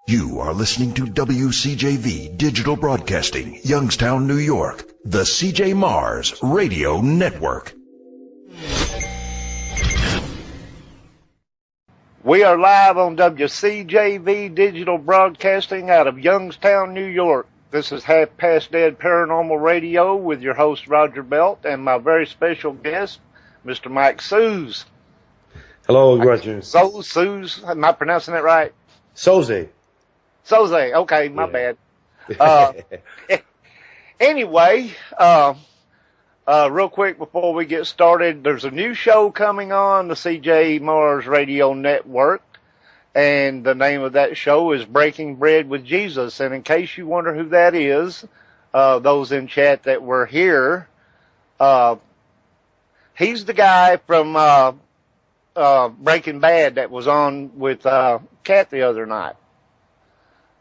You are listening to WCJV Digital Broadcasting, Youngstown, New York, the C.J. Mars Radio Network. We are live on WCJV Digital Broadcasting out of Youngstown, New York. This is Half Past Dead Paranormal Radio with your host, Roger Belt, and my very special guest, Mr. Mike Suze. Hello, Roger. Suze, am I pronouncing that right? Soze. Soze, okay, my bad. Anyway, real quick before we get started, there's a new show coming on the CJ Mars Radio Network, and the name of that show is Breaking Bread with Jesus. And in case you wonder who that is, those in chat that were here, he's the guy from Breaking Bad that was on with Kat the other night.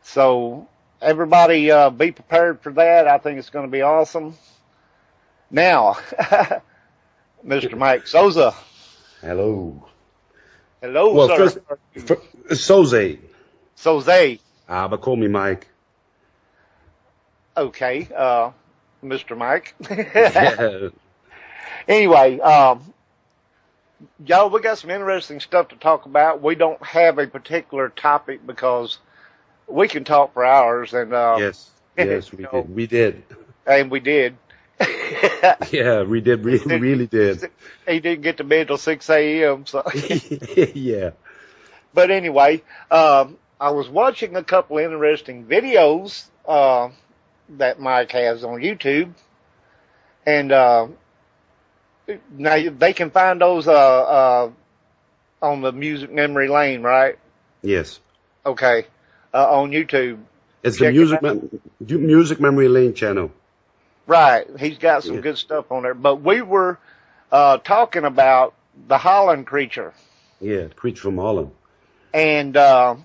So everybody be prepared for that. I think it's going to be awesome. Now, Mr. Mike Souza. Hello. Hello, well, sir. First, Soze. Soze. But call me Mike. Okay, Mr. Mike. Yeah. Anyway, y'all, we got some interesting stuff to talk about. We don't have a particular topic because we can talk for hours. And yes, we did. And we did. Yeah, we did. We really did. He didn't get to bed till 6 a.m. So yeah. But anyway, I was watching a couple interesting videos that Mike has on YouTube, and now they can find those on the Music Memory Lane, right? Yes. Okay, on YouTube. It's the Music Memory Lane channel. Right. He's got some good stuff on there. But we were talking about the Holland creature. Yeah, the creature from Holland. And I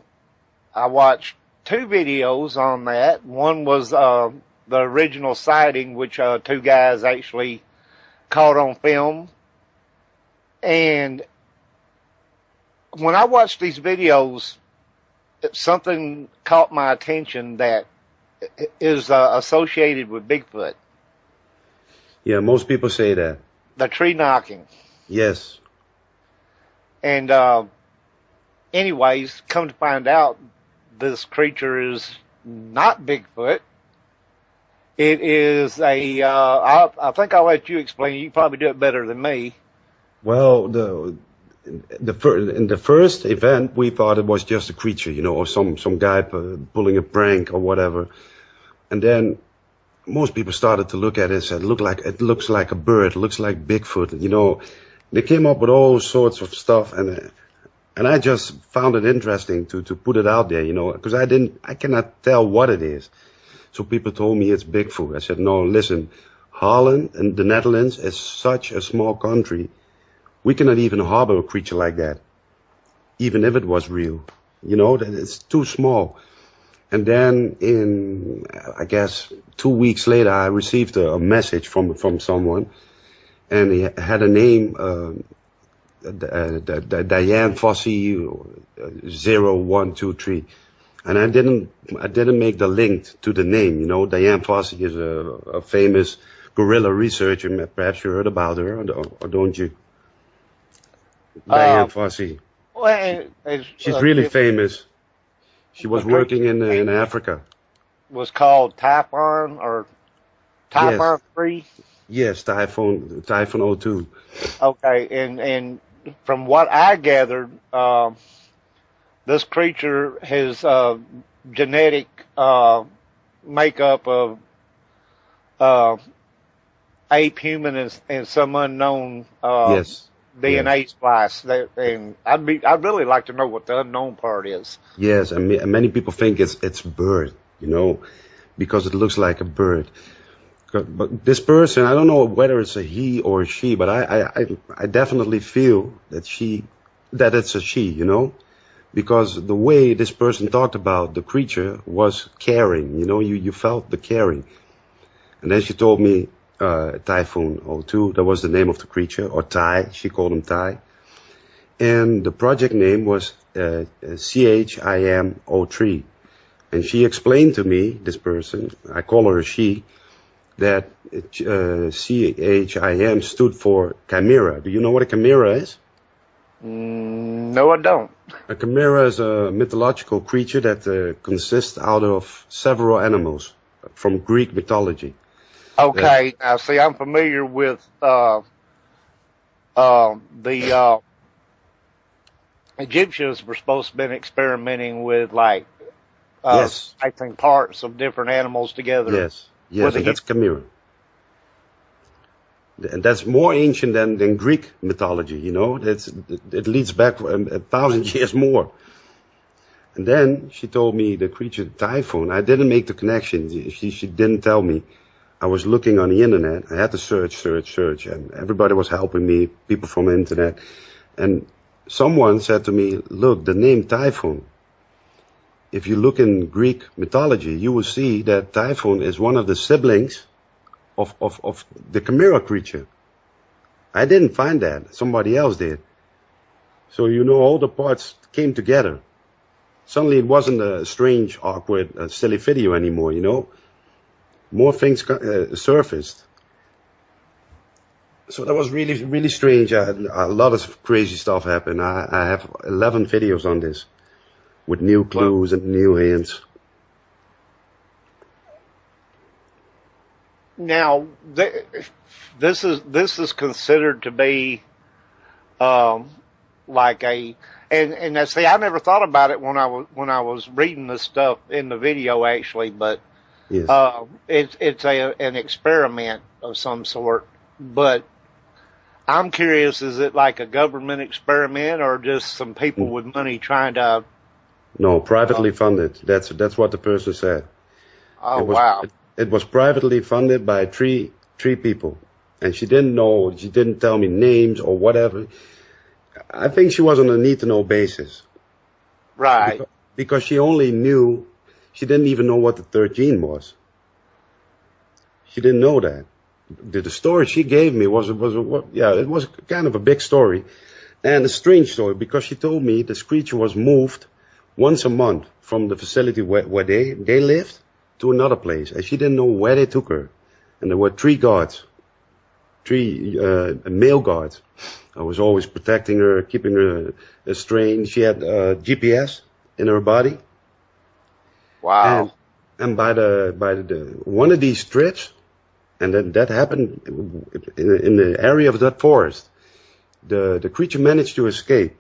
watched two videos on that. One was the original sighting, which two guys actually caught on film. And when I watched these videos, something caught my attention that is associated with Bigfoot. Yeah, most people say that. The tree knocking. Yes. And anyways, come to find out, this creature is not Bigfoot. It is a, I think I'll let you explain it. You probably do it better than me. Well, in the first event, we thought it was just a creature, or some guy pulling a prank or whatever. And then most people started to look at it and said, it looks like a bird, it looks like Bigfoot. They came up with all sorts of stuff, and I just found it interesting to put it out there, because I cannot tell what it is. So people told me it's Bigfoot. I said, no, listen, Holland and the Netherlands is such a small country. We cannot even harbor a creature like that, even if it was real. That it's too small. And then in, I guess, 2 weeks later, I received a message from someone, and he had a name, Diane Fossey 0123. And I didn't make the link to the name. Diane Fossey is a famous gorilla researcher. Perhaps you heard about her, or don't you? Diane Fossey. Well, she's really famous. She was working in Africa. Was called Typhon or Typhon 3? Yes, Typhon 02. Okay, and from what I gathered, this creature has genetic makeup of ape, human, and some unknown DNA splice. And I'd really like to know what the unknown part is. Yes, and many people think it's bird, because it looks like a bird. But this person, I don't know whether it's a he or a she, but I definitely feel that it's a she, because the way this person talked about the creature was caring, you felt the caring. And then she told me Typhoon 02, that was the name of the creature, or Ty, she called him Ty. And the project name was CHIM03. And she explained to me, this person, I call her a she, that CHIM stood for chimera. Do you know what a chimera is? No, I don't. A chimera is a mythological creature that consists out of several animals from Greek mythology. Okay, now see, I'm familiar with the Egyptians were supposed to have been experimenting with like Yes. splicing parts of different animals together. Yes, and that's chimera. And that's more ancient than Greek mythology, you know. It leads back 1,000 years more. And then she told me the creature typhoon. I didn't make the connection. She didn't tell me. I was looking on the internet. I had to search, and everybody was helping me, people from the internet. And someone said to me, look, the name typhoon, if you look in Greek mythology, you will see that typhoon is one of the siblings of the chimera creature. I didn't find that. Somebody else did. So, you know, all the parts came together. Suddenly it wasn't a strange, awkward, silly video anymore, you know. More things surfaced. So that was really, really strange. A lot of crazy stuff happened. I have 11 videos on this with new clues and new hints. Now, this is considered to be like a and see, I never thought about it when I was reading this stuff in the video actually, but yes. It's an experiment of some sort. But I'm curious, is it like a government experiment or just some people with money trying to? No, privately funded. That's what the person said. Oh, wow. It was privately funded by three people. And she didn't know, she didn't tell me names or whatever. I think she was on a need-to-know basis. Right. Because she only knew, she didn't even know what the third gene was. She didn't know that. The story she gave me it was kind of a big story. And a strange story, because she told me this creature was moved once a month from the facility where they lived to another place. And she didn't know where they took her. And there were three male guards. I was always protecting her, keeping her restrained. She had GPS in her body. Wow. And by the one of these trips, and then that happened in the area of that forest, the creature managed to escape.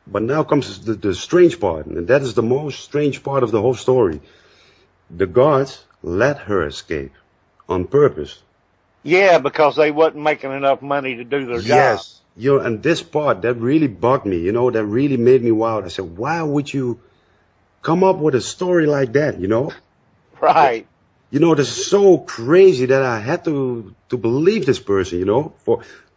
But now comes the strange part, and that is the most strange part of the whole story. The guards let her escape on purpose. Yeah, because they wasn't making enough money to do their job. Yes. You know, and this part, that really bugged me, you know, that really made me wild. I said, why would you come up with a story like that, you know? Right. You know, this is so crazy that I had to believe this person, you know,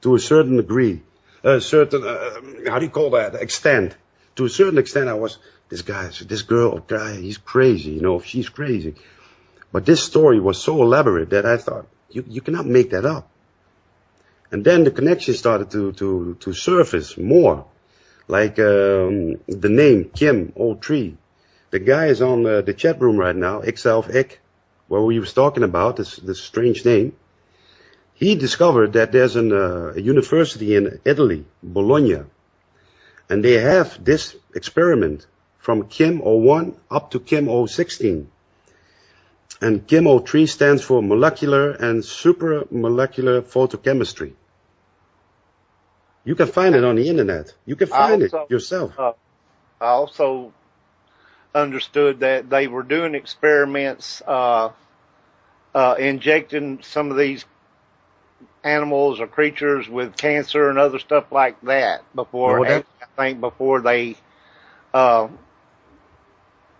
to a certain degree. How do you call that? Extent. To a certain extent, this girl or guy, he's crazy, you know, she's crazy. But this story was so elaborate that I thought, you cannot make that up. And then the connection started to surface more. Like the name Kim03. The guy is on the chat room right now, Ikself, where we was talking about this strange name. He discovered that there's a university in Italy, Bologna, and they have this experiment from Kim 01 up to Kim 016. And Kim 03 stands for molecular and supramolecular photochemistry. You can find it on the internet. You can find it yourself. I also understood that they were doing experiments, injecting some of these animals or creatures with cancer and other stuff like that before they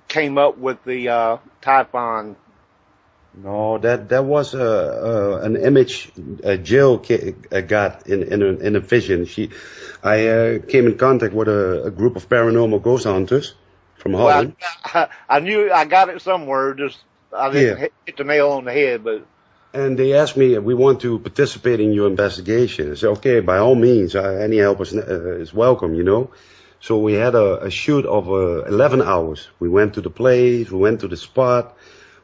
came up with the typhon. No, that was an image Jill got in a vision. I came in contact with a group of paranormal ghost hunters from Holland. Well, I knew I got it somewhere. Just I didn't hit the nail on the head, but. And they asked me, we want to participate in your investigation. I said, okay, by all means, any help is welcome, you know. So we had a shoot of 11 hours. We went to the place, we went to the spot,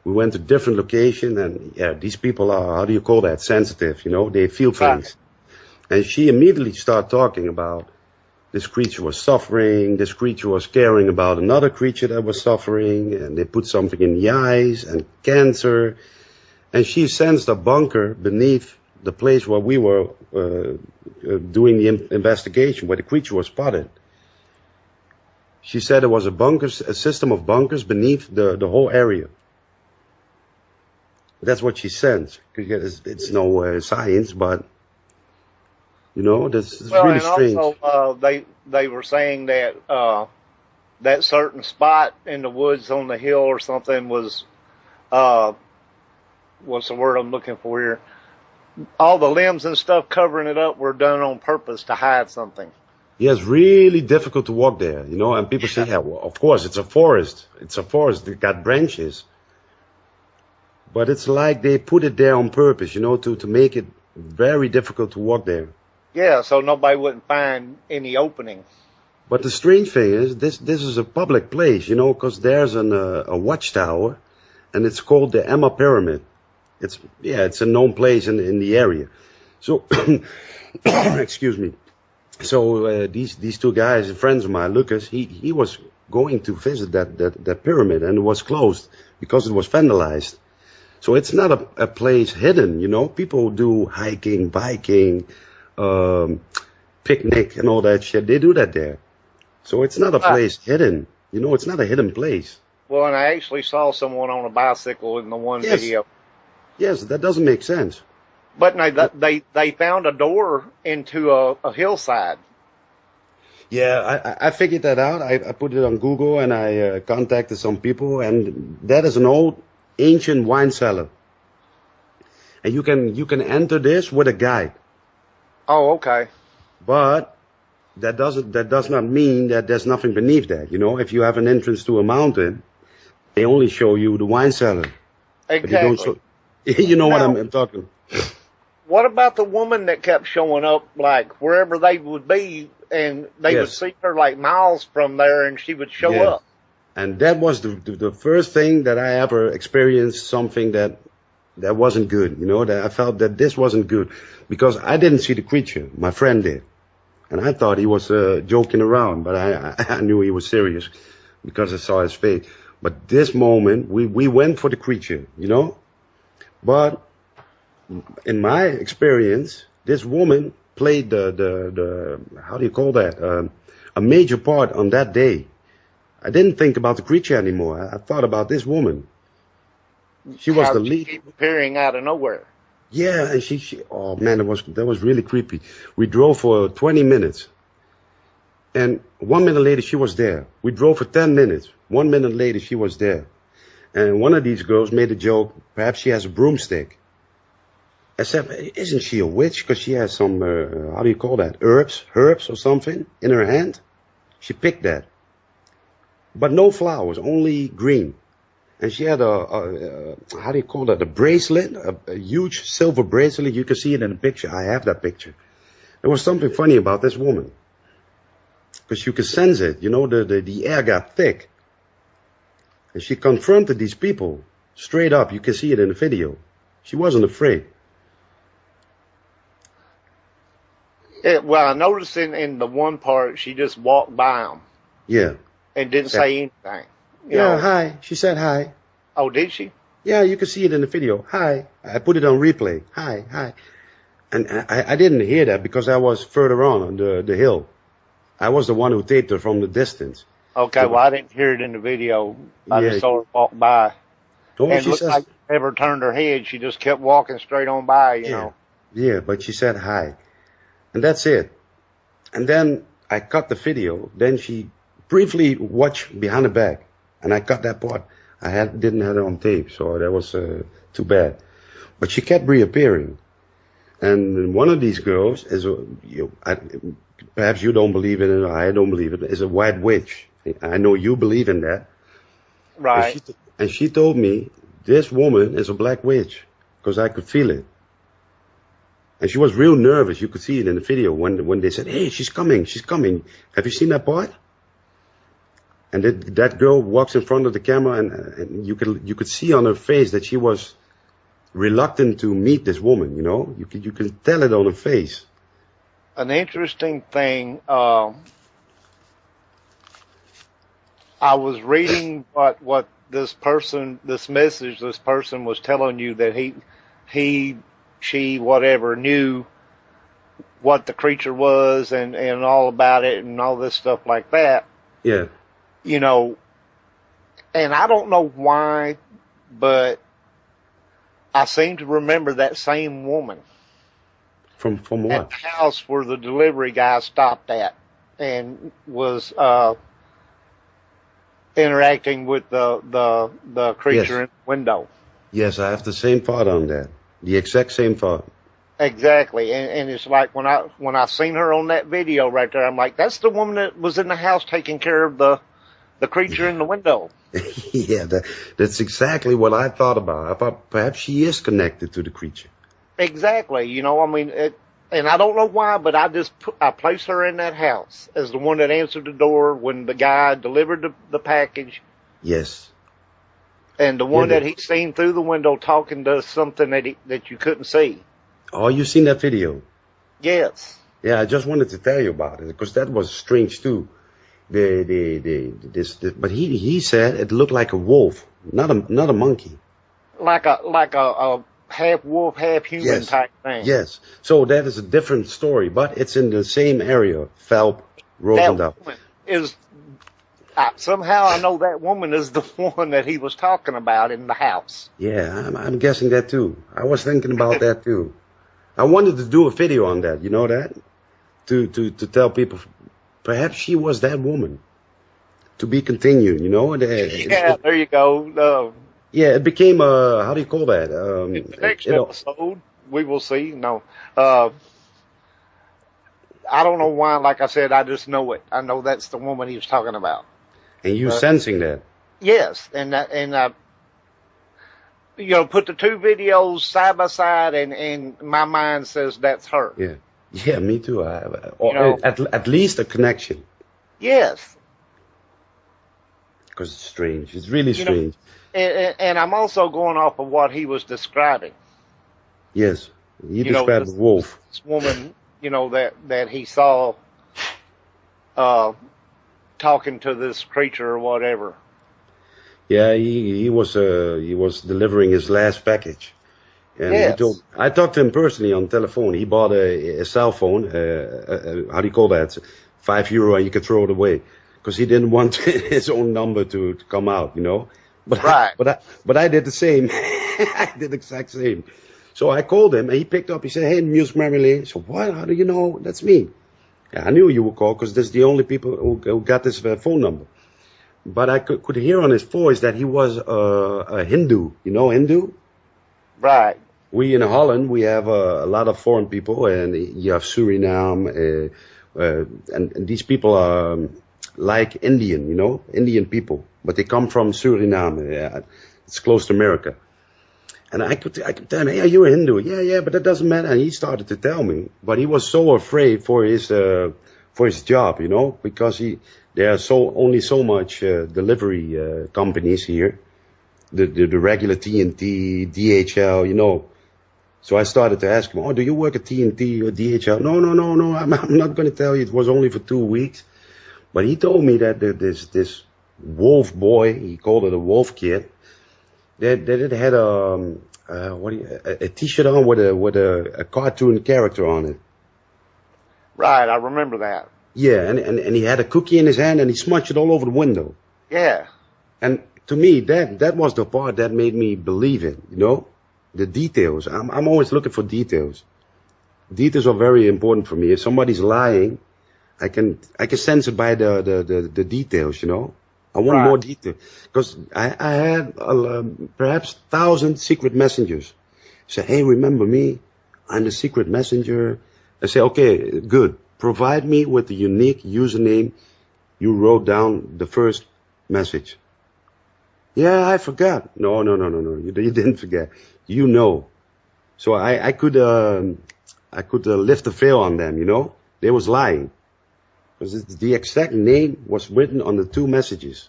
we went to different location, and yeah, these people are, how do you call that, sensitive, you know, they feel things. And she immediately started talking about this creature was suffering, this creature was caring about another creature that was suffering, and they put something in the eyes, and cancer. And she sensed a bunker beneath the place where we were doing the investigation, where the creature was spotted. She said there was a system of bunkers beneath the whole area. That's what she sensed. It's no science, but you know, this is really strange. And also, they were saying that that certain spot in the woods on the hill or something was what's the word I'm looking for here? All the limbs and stuff covering it up were done on purpose to hide something. Yeah, it's really difficult to walk there, you know, and people say, yeah, well, of course, it's a forest. It's a forest that got branches. But it's like they put it there on purpose, you know, to make it very difficult to walk there. Yeah, so nobody wouldn't find any opening. But the strange thing is, this is a public place, you know, because there's a watchtower, and it's called the Emma Pyramid. It's a known place in the area. So, excuse me. So these two guys, friends of mine, Lucas, he was going to visit that pyramid, and it was closed because it was vandalized. So it's not a place hidden, you know. People do hiking, biking, picnic and all that shit. They do that there. So it's not a place hidden. You know, it's not a hidden place. Well, and I actually saw someone on a bicycle in the one video. Yes, that doesn't make sense. But no, they found a door into a hillside. Yeah, I figured that out. I put it on Google, and I contacted some people, and that is an old ancient wine cellar. And you can enter this with a guide. Oh, okay. But that does not mean that there's nothing beneath that. You know, if you have an entrance to a mountain, they only show you the wine cellar. Exactly. You know what I'm talking. What about the woman that kept showing up, like, wherever they would be, and they would see her, like, miles from there, and she would show up? And that was the first thing that I ever experienced, something that wasn't good, you know, that I felt that this wasn't good. Because I didn't see the creature, my friend did. And I thought he was joking around, but I knew he was serious because I saw his face. But this moment, we went for the creature, you know? But in my experience, this woman played the how do you call that? A major part on that day. I didn't think about the creature anymore. I thought about this woman. She was the lead. She keep appearing out of nowhere. Yeah, and she oh man, that was really creepy. We drove for 20 minutes. And 1 minute later, she was there. We drove for 10 minutes. 1 minute later, she was there. And one of these girls made a joke, perhaps she has a broomstick. I said, isn't she a witch? Because she has some, how do you call that? Herbs or something in her hand. She picked that. But no flowers, only green. And she had how do you call that? A bracelet, a huge silver bracelet. You can see it in the picture. I have that picture. There was something funny about this woman. Because you could sense it, you know, the air got thick. And she confronted these people straight up. You can see it in the video. She wasn't afraid. Well, I noticed in the one part, she just walked by them. Yeah. And didn't say anything. You know. Hi. She said hi. Oh, did she? Yeah, you can see it in the video. Hi. I put it on replay. Hi. And I didn't hear that because I was further on the hill. I was the one who taped her from the distance. Okay, well, I didn't hear it in the video. I just saw her walk by. And it looked like she never turned her head. She just kept walking straight on by, you know. Yeah, but she said hi. And that's it. And then I cut the video. Then she briefly watched behind the back. And I cut that part. I didn't have it on tape, so that was too bad. But she kept reappearing. And one of these girls is, perhaps you don't believe in it, or I don't believe it, is a white witch. I know you believe in that. Right. And she told me, this woman is a black witch, because I could feel it. And she was real nervous. You could see it in the video when they said, hey, she's coming. Have you seen that part? And that girl walks in front of the camera, and you could see on her face that she was reluctant to meet this woman. You know, you can tell it on her face. An interesting thing. I was reading what this message this person was telling you, that she, whatever, knew what the creature was and all about it and all this stuff like that. Yeah. You know, and I don't know why, but I seem to remember that same woman. From what? At the house where the delivery guy stopped at and was interacting with the creature in the window. Yes, I have the same thought on that. The exact same thought. Exactly, and it's like when I seen her on that video right there, I'm like, that's the woman that was in the house taking care of the creature in the window. Yeah, that's exactly what I thought about. I thought perhaps she is connected to the creature. Exactly, you know, I mean, and I don't know why, but I placed her in that house as the one that answered the door when the guy delivered the package. Yes. And the one that he seen through the window talking to something that you couldn't see. Oh, you seen that video? Yes. Yeah, I just wanted to tell you about it because that was strange too. But he said it looked like a wolf, not a monkey. Like a half wolf, half human type thing. Yes. So that is a different story, but it's in the same area. Phelps, Rosendale. Somehow I know that woman is the one that he was talking about in the house. Yeah, I'm guessing that too. I was thinking about that too. I wanted to do a video on that, you know that? To tell people, perhaps she was that woman. To be continued, you know? There you go. Yeah, it became how do you call that? In the next episode, we will see. No. I don't know why, like I said, I just know it. I know that's the woman he was talking about. And you sensing that? Yes, and you know, put the two videos side by side, and my mind says that's her. Yeah, me too. At least a connection. Yes. Because it's strange. It's really strange. And I'm also going off of what he was describing. Yes, he described the wolf. This woman, you know, that he saw talking to this creature or whatever. Yeah, he was delivering his last package, and I talked to him personally on telephone. He bought a cell phone. How do you call that? €5, and you could throw it away because he didn't want his own number to come out, you know. But I did the same. I did the exact same. So I called him, and he picked up. He said, "Hey, Musicmemorylane." So what? How do you know that's me? Yeah, I knew you would call because that's the only people who got this phone number. But I could hear on his voice that he was a Hindu. You know Hindu? Right. We in Holland, we have a lot of foreign people, and you have Suriname, and these people are like Indian, you know, Indian people. But they come from Suriname. It's close to America. And I could tell him, "Hey, are you a Hindu?" Yeah, but that doesn't matter. And he started to tell me, but he was so afraid for his job, you know, because there are only so much delivery companies here, the regular TNT, DHL, you know. So I started to ask him, "Oh, do you work at TNT or DHL?" No, I'm not going to tell you. It was only for 2 weeks. But he told me that this wolf boy, he called it a wolf kid, that it had a T-shirt on with a cartoon character on it. Right, I remember that. Yeah, and he had a cookie in his hand and he smudged it all over the window. Yeah. And to me, that was the part that made me believe it, you know? The details. I'm always looking for details. Details are very important for me. If somebody's lying, I can sense it by the details, you know? I want more detail. Because I had perhaps 1,000 secret messengers. Say, "Hey, remember me? I'm the secret messenger." I say, "Okay, good. Provide me with the unique username you wrote down the first message." "Yeah, I forgot." No. You didn't forget. You know. So I could lift the veil on them, you know. They was lying. because the exact name was written on the 2 messages.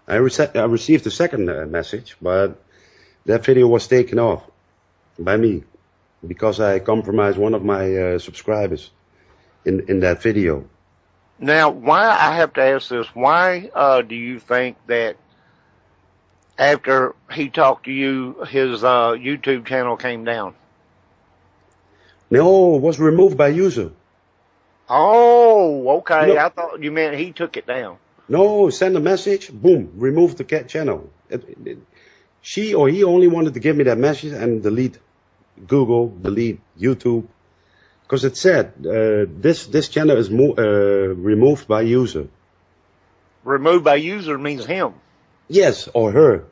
I received the second message, but that video was taken off by me because I compromised one of my subscribers in that video. Now, why, I have to ask this, why do you think that after he talked to you, his YouTube channel came down? No, it was removed by user. Oh, okay. No. I thought you meant he took it down. No, send a message, boom, remove the channel. She or he only wanted to give me that message and delete Google, delete YouTube. Because it said, this channel is removed by user. Removed by user means him. Yes, or her.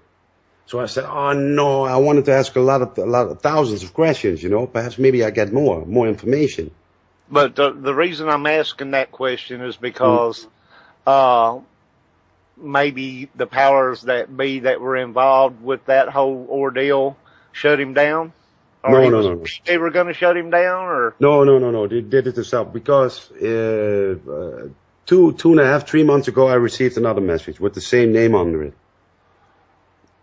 So I said, oh no, I wanted to ask a lot of thousands of questions, you know, perhaps maybe I get more information. But the reason I'm asking that question is because, maybe the powers that be that were involved with that whole ordeal shut him down? Or No. They were going to shut him down, or? No. They did it themselves because 3 months ago I received another message with the same name under it.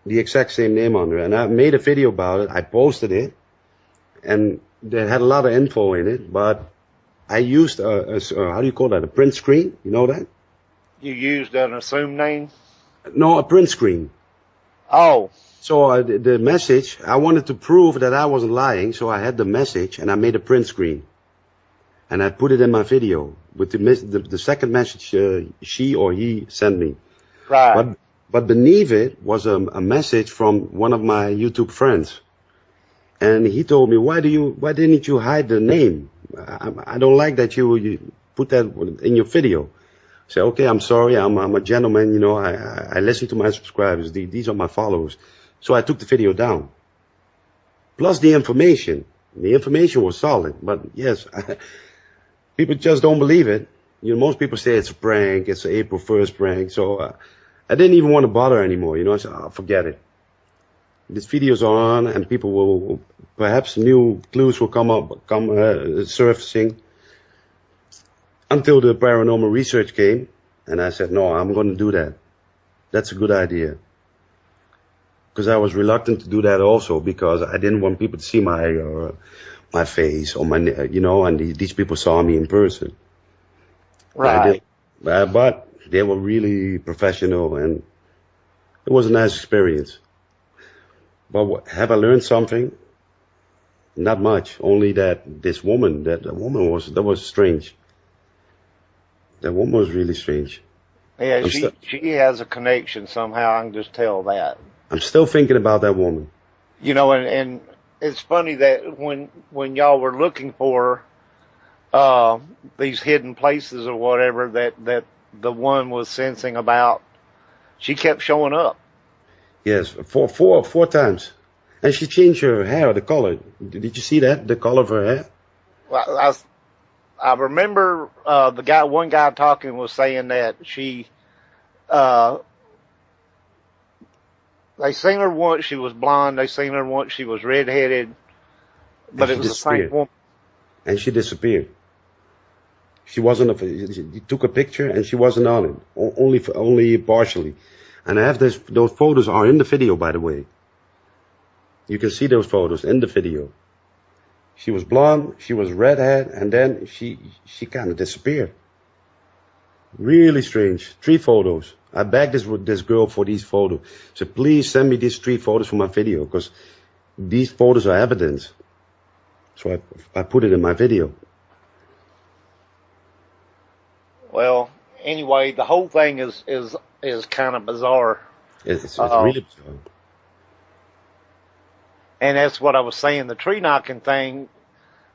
The exact same name under it. And I made a video about it. I posted it. And they had a lot of info in it. But I used how do you call that? A print screen? You know that? You used an assumed name? No, a print screen. Oh. So the message, I wanted to prove that I wasn't lying. So I had the message and I made a print screen. And I put it in my video with the second message she or he sent me. Right. But beneath it was a message from one of my YouTube friends. And he told me, why didn't you hide the name? I don't like that you put that in your video. I said, okay, I'm sorry. I'm a gentleman. You know, I listen to my subscribers. These are my followers. So I took the video down. Plus the information. The information was solid. But yes, people just don't believe it. You know, most people say it's a prank. It's an April 1st prank. So I didn't even want to bother anymore. You know, I said, oh, forget it. This video's on and people will, perhaps new clues will come surfacing. Until the paranormal research came, and I said, no, I'm going to do that. That's a good idea. Because I was reluctant to do that also, because I didn't want people to see my face or my, you know, and these people saw me in person. Right. But they were really professional, and it was a nice experience. But have I learned something? Not much. Only that that woman was strange. That woman was really strange. Yeah, she has a connection somehow. I can just tell that. I'm still thinking about that woman. You know, and it's funny that when y'all were looking for these hidden places or whatever that the one was sensing about, she kept showing up. Yes, four times. And she changed her hair, the color. Did you see that? The color of her hair? Well, I remember one guy talking was saying that she they seen her once she was blonde, they seen her once she was redheaded, but it was the same woman. And she disappeared. She wasn't. He took a picture and she wasn't on it, only partially. And I have those photos are in the video, by the way. You can see those photos in the video. She was blonde, she was redhead, and then she kind of disappeared. Really strange. 3 photos. I begged this girl for these photos. So please send me these 3 photos for my video, because these photos are evidence. So I put it in my video. Well, anyway, the whole thing is kind of bizarre. It's really bizarre. And that's what I was saying. The tree knocking thing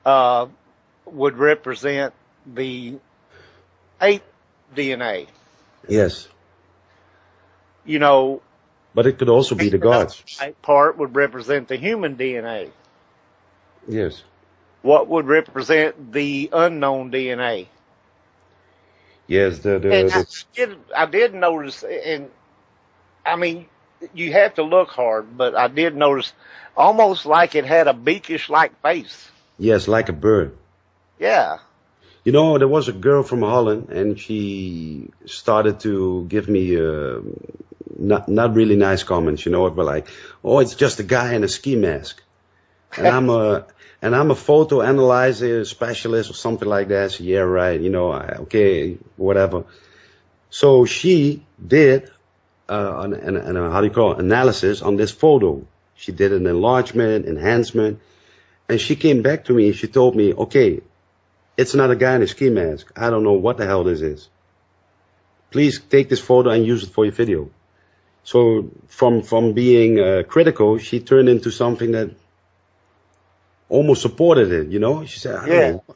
would represent the ape DNA. Yes. You know. But it could also be the gods. That part would represent the human DNA. Yes. What would represent the unknown DNA? Yes, I did notice, and I mean, you have to look hard, but I did notice almost like it had a beakish-like face. Yes, like a bird. Yeah. You know, there was a girl from Holland, and she started to give me not really nice comments. You know, but like, oh, it's just a guy in a ski mask, and I'm a photo analyzer specialist or something like that. So yeah, right. You know, okay, whatever. So she did an how do you call it, analysis on this photo. She did an enlargement, enhancement, and she came back to me and she told me, okay, it's not a guy in a ski mask. I don't know what the hell this is. Please take this photo and use it for your video. So from being critical, she turned into something that almost supported it, you know? She said, I don't know,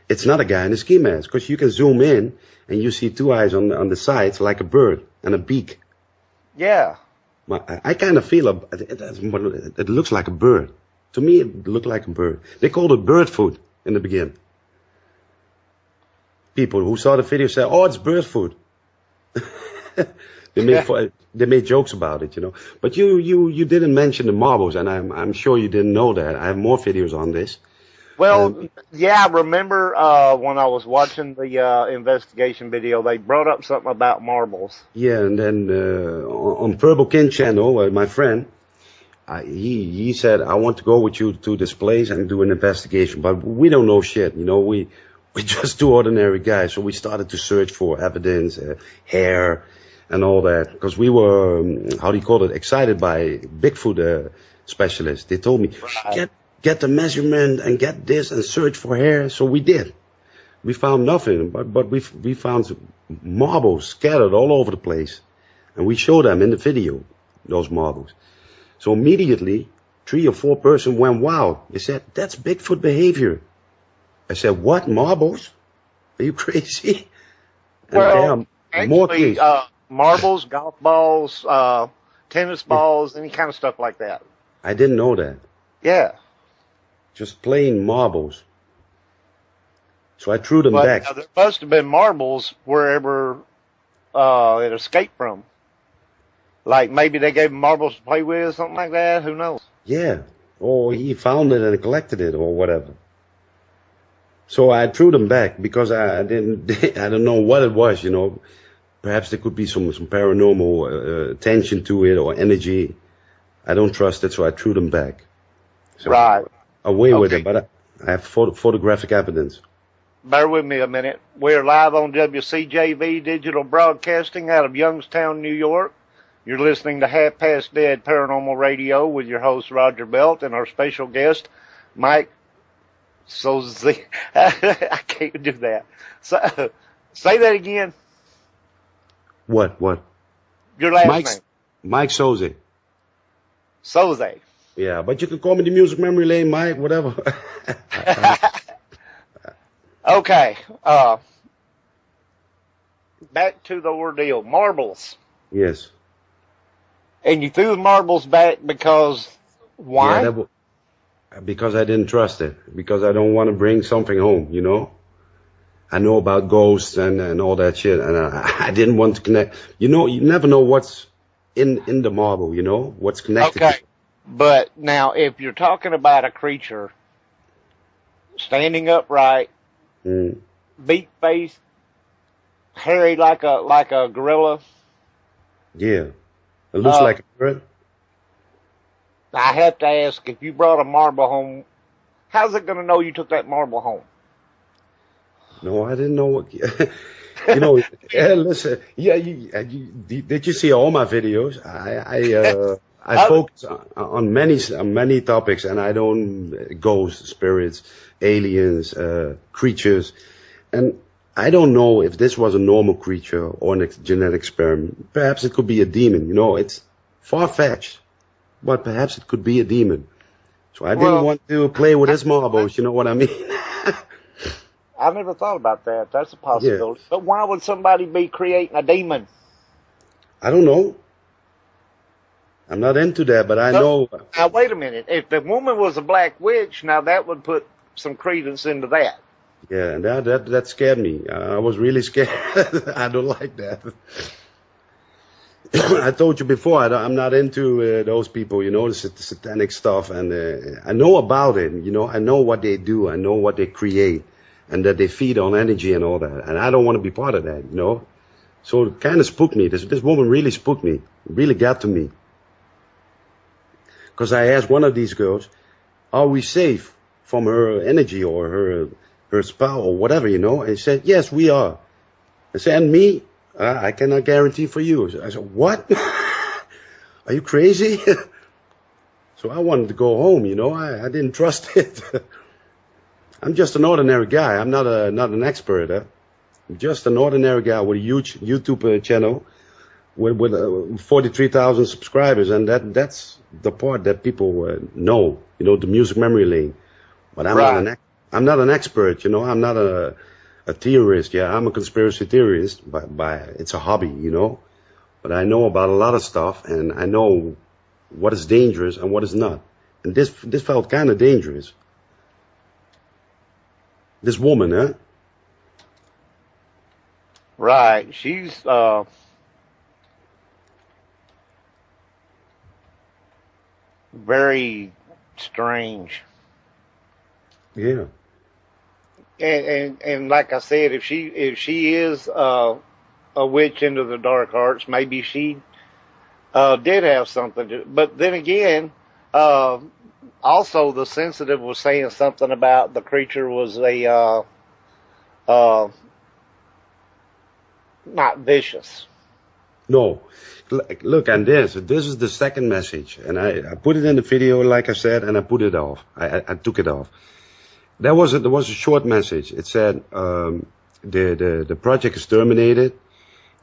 it's not a guy in a ski mask, because you can zoom in and you see two eyes on the sides like a bird and a beak. Yeah. I kind of feel it looks like a bird. To me, it looked like a bird. They called it bird food in the beginning. People who saw the video said, oh, it's bird food. They made jokes about it, you know. But you didn't mention the marbles, and I'm sure you didn't know that. I have more videos on this. Well, I remember when I was watching the investigation video, they brought up something about marbles. Yeah, and then on Purple Kin channel, my friend, he said, I want to go with you to this place and do an investigation. But we don't know shit, you know. We're just two ordinary guys. So we started to search for evidence, hair, and all that. Because we were, excited by Bigfoot specialists. They told me, get the measurement and get this and search for hair. So we did. We found nothing, but we found marbles scattered all over the place. And we showed them in the video, those marbles. So immediately, 3 or 4 persons went wild. They said, that's Bigfoot behavior. I said, what, marbles? Are you crazy? And well, actually, marbles, golf balls, tennis balls, any kind of stuff like that. I didn't know that. Yeah. Just plain marbles. So I threw them back. There must have been marbles wherever it escaped from. Like maybe they gave him marbles to play with or something like that. Who knows? Yeah. Or he found it and collected it or whatever. So I threw them back because I don't know what it was, you know. Perhaps there could be some paranormal tension to it or energy. I don't trust it, so I threw them back. So right. Away with it, but I have photographic evidence. Bear with me a minute. We're live on WCJV Digital Broadcasting out of Youngstown, New York. You're listening to Half Past Dead Paranormal Radio with your host, Roger Belt, and our special guest, Mike Soze. I can't do that. So, say that again. What? Your last name. Mike Soze. Soze. Yeah, but you can call me the Music Memory Lane, Mike, whatever. Okay. Back to the ordeal. Marbles. Yes. And you threw the marbles back because why? Yeah, because I didn't trust it. Because I don't want to bring something home, you know? I know about ghosts and all that shit, and I didn't want to connect. You know, you never know what's in the marble, you know? What's connected. Okay. But now, if you're talking about a creature standing upright, beak faced, hairy like a gorilla. Yeah. It looks like a bird. I have to ask, if you brought a marble home, how's it going to know you took that marble home? No, I didn't know what. You know, listen. Yeah, did you see all my videos? I focus on many topics, and I don't ghosts, spirits, aliens, creatures, and I don't know if this was a normal creature or a genetic experiment. Perhaps it could be a demon. You know, it's far-fetched, but perhaps it could be a demon. So I didn't want to play with his marbles. You know what I mean? I never thought about that. That's a possibility. Yeah. But why would somebody be creating a demon? I don't know. I'm not into that, but I know. Now, wait a minute. If the woman was a black witch, now that would put some credence into that. Yeah, and that scared me. I was really scared. I don't like that. I told you before, I'm not into those people, you know, the satanic stuff. And I know about it, you know. I know what they do. I know what they create. and that they feed on energy and all that. And I don't want to be part of that, you know. So it kind of spooked me. This woman really spooked me, really got to me. Because I asked one of these girls, are we safe from her energy or her spell or whatever, you know? And she said, yes, we are. I said, and me? I cannot guarantee for you. I said, what? Are you crazy? So I wanted to go home, you know. I didn't trust it. I'm just an ordinary guy. I'm not an expert. I'm just an ordinary guy with a huge YouTube channel with 43,000 subscribers, and that's the part that people know, you know, the Music Memory Lane. But I'm not an expert, you know. I'm not a theorist. Yeah, I'm a conspiracy theorist, but it's a hobby, you know. But I know about a lot of stuff, and I know what is dangerous and what is not. And this felt kind of dangerous. This woman, huh? Right. She's very strange. Yeah. And like I said, if she is a witch into the dark arts, maybe she did have something to. But then again, also the sensitive was saying something about the creature was a not vicious. No. Look, and this is the second message, and I put it in the video, like I said, and I put it off. I took it off. There was a short message. It said the project is terminated,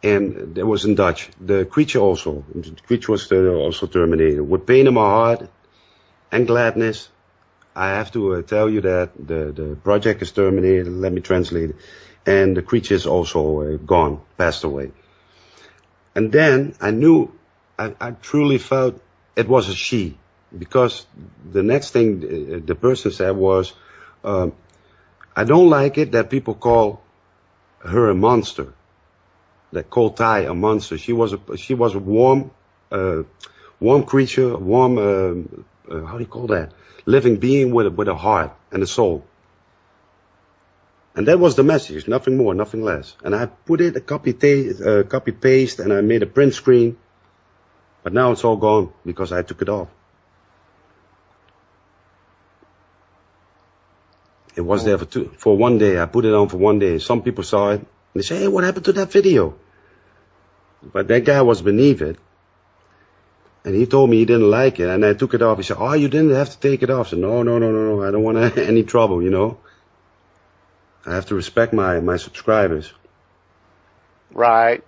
and it was in Dutch. The creature was also terminated. With pain in my heart and gladness, I have to tell you that the project is terminated. Let me translate it. And the creature is also gone, passed away. And then I knew, I truly felt it was a she, because the next thing the person said was, I don't like it that people call her a monster, that call Ty a monster. She was a warm creature, warm, how do you call that? Living being with a heart and a soul. And that was the message, nothing more, nothing less. And I put it, copy paste, and I made a print screen. But now it's all gone because I took it off. It was there for 1 day. I put it on for 1 day. Some people saw it. And they say, hey, what happened to that video? But that guy was beneath it. And he told me he didn't like it. And I took it off. He said, oh, you didn't have to take it off. I said, no. I don't want any trouble, you know. I have to respect my subscribers. Right.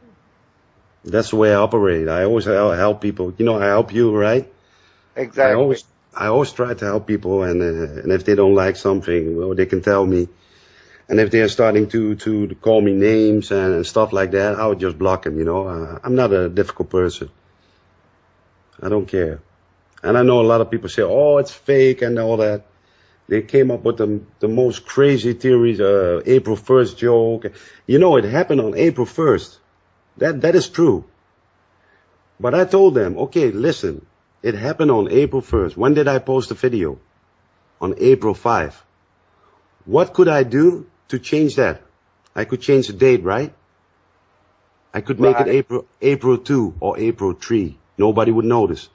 That's the way I operate. I always help people. You know, I help you, right? Exactly. I always try to help people, and if they don't like something, well, they can tell me. And if they're starting to call me names and stuff like that, I would just block them, you know. I'm not a difficult person. I don't care. And I know a lot of people say, oh, it's fake and all that. They came up with the most crazy theories, April 1st joke. You know, it happened on April 1st. That is true. But I told them, okay, listen, it happened on April 1st. When did I post the video? On April 5. What could I do to change that? I could change the date, right? I could make it April 2 or April 3. Nobody would notice.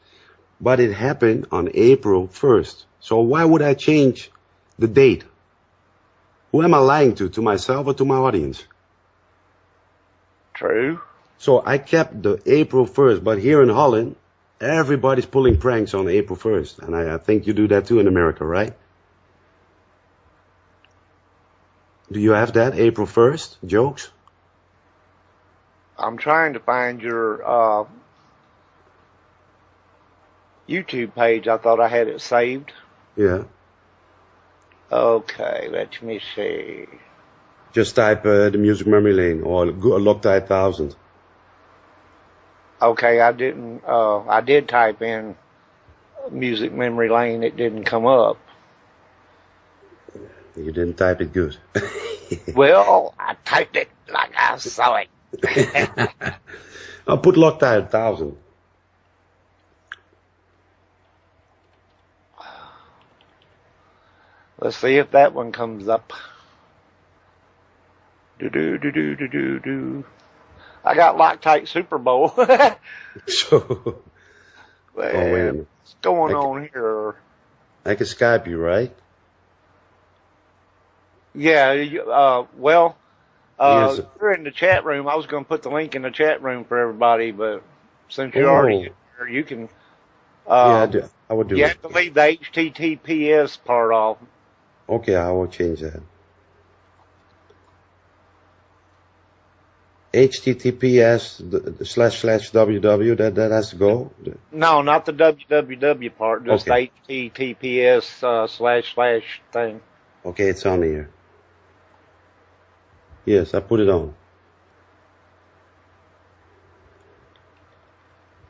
But it happened on April 1st. So why would I change the date? Who am I lying to myself or to my audience? True. So I kept the April 1st, but here in Holland, everybody's pulling pranks on April 1st. And I think you do that too in America, right? Do you have that, April 1st jokes? I'm trying to find your YouTube page. I thought I had it saved. Yeah. Okay, let me see. Just type the Music Memory Lane or Loctite 1000. Okay, I didn't. I did type in Music Memory Lane. It didn't come up. You didn't type it good. Well, I typed it like I saw it. I'll put Loctite 1000. Let's see if that one comes up. Do. I got Loctite Super Bowl. So, Man, oh, wait a minute. what's going on here? I can Skype you, right? Yeah, well, Yes. you're in the chat room. I was going to put the link in the chat room for everybody, but since you're already here, you can. Yeah, I would do it. You have to leave the HTTPS part off. Okay, I will change that. HTTPS//www, that has to go? No, not the www part, just Okay. the HTTPS / thing. Okay, it's on here. Yes, I put it on.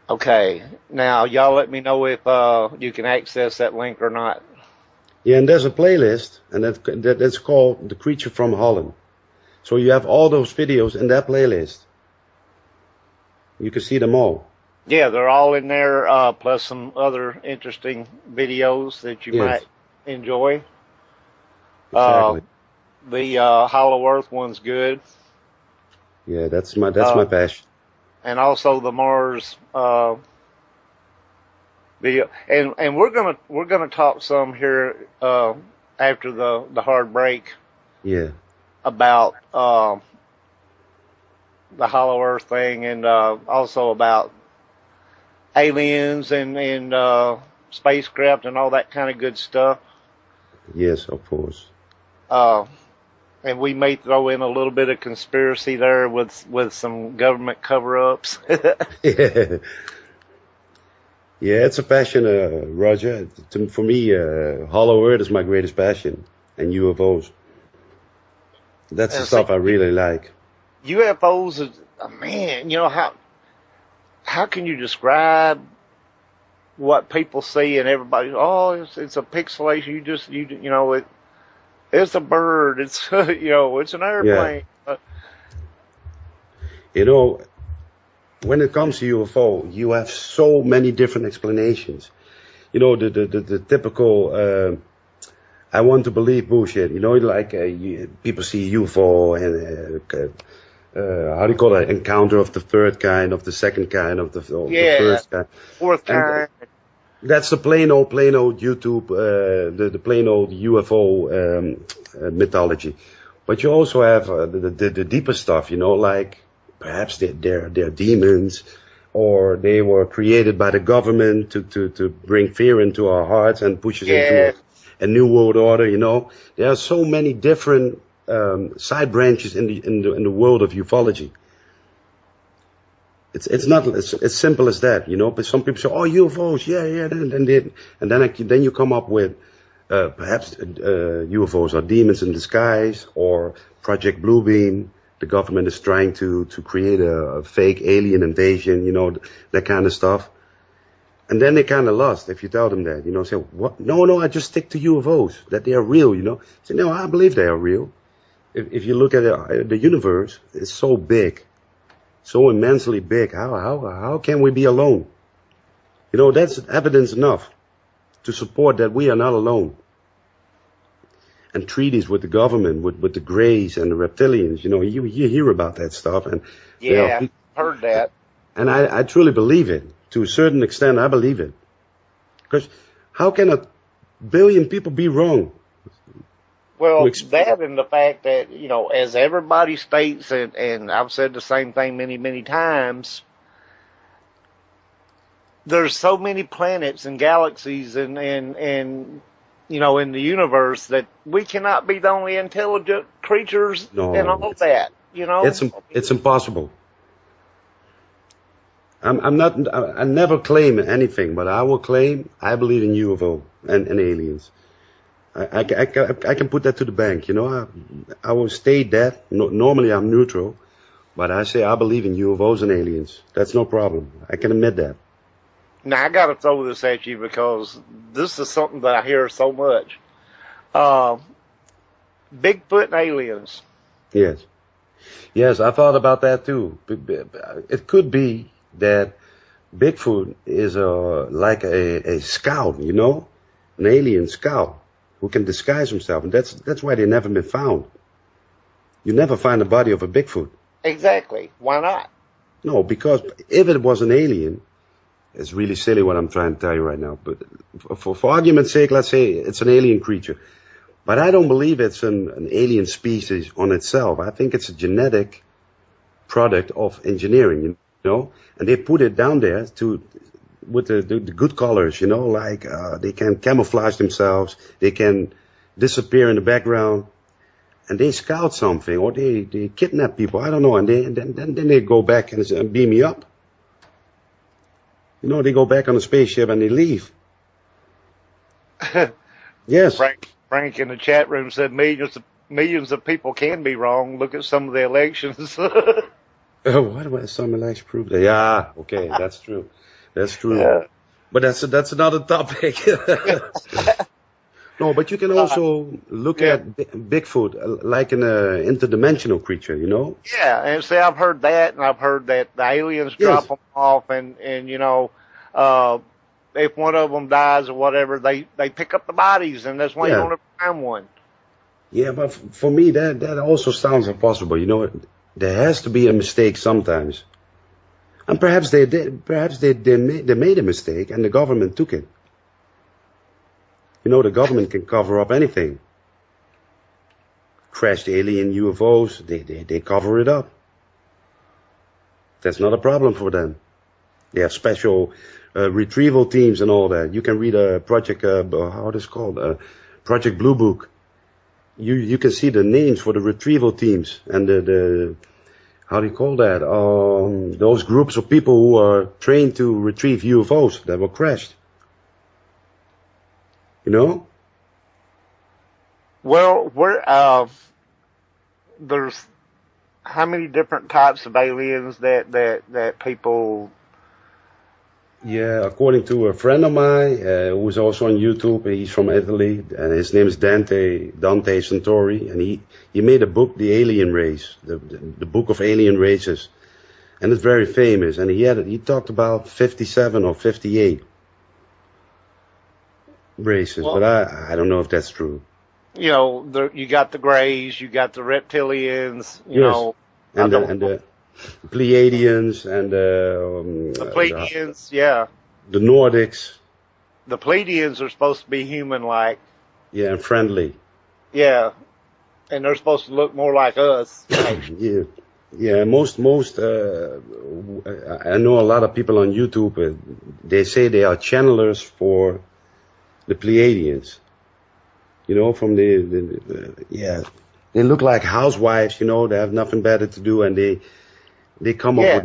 Okay, now y'all let me know if you can access that link or not. Yeah, and there's a playlist, and that's called The Creature from Holland. So you have all those videos in that playlist. You can see them all. Yeah, they're all in there, plus some other interesting videos that you might enjoy. Exactly. The Hollow Earth one's good. Yeah, that's my passion. And also the Mars video. And we're gonna talk some here after the hard break. Yeah. About the Hollow Earth thing, and also about aliens and spacecraft and all that kind of good stuff. Yes, of course. And we may throw in a little bit of conspiracy there with some government cover-ups. Yeah. Yeah, it's a passion, Roger. For me, Hollow Earth is my greatest passion, and UFOs. That's the stuff I really like. UFOs is, man, you know, how can you describe what people see and everybody, it's a pixelation, you know, it's a bird, it's, you know, it's an airplane. Yeah. You know, when it comes to UFO, you have so many different explanations. You know, the typical, I want to believe bullshit. You know, like people see UFO and how do you call it? Encounter of the third kind, of the second kind, of the first kind, fourth kind. That's the plain old YouTube, the plain old UFO mythology. But you also have the deeper stuff. You know, like perhaps they're demons, or they were created by the government to bring fear into our hearts and push us into a new world order. You know, there are so many different side branches in the world of ufology. It's not as simple as that, you know. But some people say, "Oh, UFOs, yeah," and then you come up with perhaps UFOs are demons in disguise, or Project Bluebeam. The government is trying to create a fake alien invasion, you know, that kind of stuff. And then they kind of lost if you tell them that, you know. Say, "What? No, I just stick to UFOs, that they are real," you know. Say, "No, I believe they are real." If you look at the universe, it's so big. So immensely big. How can we be alone? You know, that's evidence enough to support that we are not alone. And treaties with the government, with the Greys and the reptilians, you know, you hear about that stuff. And yeah, I've heard that. And I truly believe it. To a certain extent, I believe it. Because how can 1 billion people be wrong? Well, that and the fact that, you know, as everybody states, and I've said the same thing many, many times, there's so many planets and galaxies and you know, in the universe that we cannot be the only intelligent creatures and all that, you know? It's impossible. I never claim anything, but I will claim I believe in UFO and aliens. I can put that to the bank, you know. I will state that. Normally I'm neutral, but I say I believe in UFOs and aliens. That's no problem. I can admit that. Now, I got to throw this at you because this is something that I hear so much. Bigfoot and aliens. Yes. Yes, I thought about that too. It could be that Bigfoot is like a scout, you know, an alien scout who can disguise himself, and that's why they never been found. You never find the body of a Bigfoot. Exactly. Why not? No, because if it was an alien, it's really silly what I'm trying to tell you right now. But for argument's sake, let's say it's an alien creature. But I don't believe it's an alien species on itself. I think it's a genetic product of engineering, you know. And they put it down there with the good colors, you know, like they can camouflage themselves, they can disappear in the background, and they scout something, or they kidnap people, I don't know, and then they go back and beam me up. You know, they go back on the spaceship and they leave. Yes. Frank in the chat room said millions of people can be wrong. Look at some of the elections. What some elections prove that? Yeah, okay, that's true. That's true. Yeah. But that's another topic. No, but you can also look at Bigfoot like an interdimensional creature, you know? Yeah, and see, I've heard that, and I've heard that the aliens drop them off, and you know, if one of them dies or whatever, they pick up the bodies, and that's why you don't ever find one. Yeah, but for me, that also sounds impossible. You know, there has to be a mistake sometimes. And perhaps they did. Perhaps they made a mistake, and the government took it. You know, the government can cover up anything. Crashed alien UFOs, they cover it up. That's not a problem for them. They have special retrieval teams and all that. You can read a project, how it is called, Project Blue Book. You can see the names for the retrieval teams and the how do you call that? Those groups of people who are trained to retrieve UFOs that were crashed. You know? Well, there's how many different types of aliens that people... Yeah, according to a friend of mine who's also on YouTube, he's from Italy, and his name is Dante Santori, and he made a book, The Alien Race, the Book of Alien Races, and it's very famous. And he talked about 57 or 58 races, well, but I don't know if that's true. You know, you got the Greys, you got the Reptilians, you know, and the Pleiadians and the Pleiadians, yeah. The Nordics. The Pleiadians are supposed to be human-like. Yeah, and friendly. Yeah, and they're supposed to look more like us. Yeah. Most. I know a lot of people on YouTube. They say they are channelers for the Pleiadians. You know, from they look like housewives. You know, they have nothing better to do, and they come up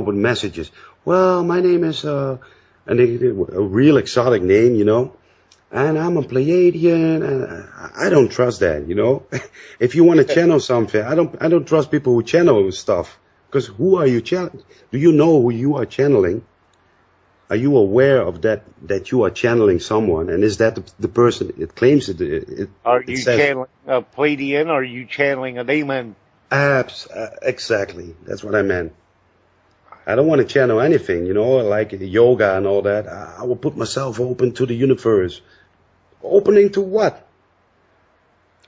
with messages. Well, my name is and a real exotic name, you know, and I'm a Pleiadian, and I don't trust that, you know. If you want to channel something, I don't trust people who channel stuff, because who are you channeling? Do you know who you are channeling? Are you aware of that you are channeling someone, and is that the person it claims it Are you channeling a Pleiadian, or are you channeling a demon? Exactly. That's what I meant. I don't want to channel anything, you know, like yoga and all that. I will put myself open to the universe. Opening to what?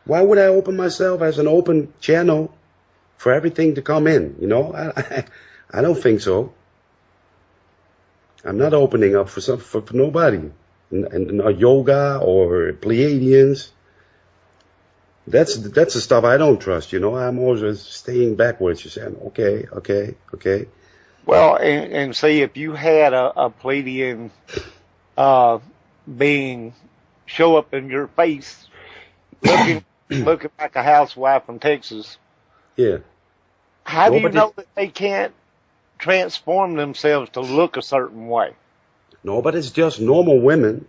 Why would I open myself as an open channel for everything to come in, you know? I don't think so. I'm not opening up for nobody. Not yoga or Pleiadians. That's the stuff I don't trust, you know. I'm always staying backwards. You're saying, okay. Well, and see, if you had a Pleiadian being show up in your face, looking like a housewife from Texas, how do you know that they can't transform themselves to look a certain way? No, but it's just normal women,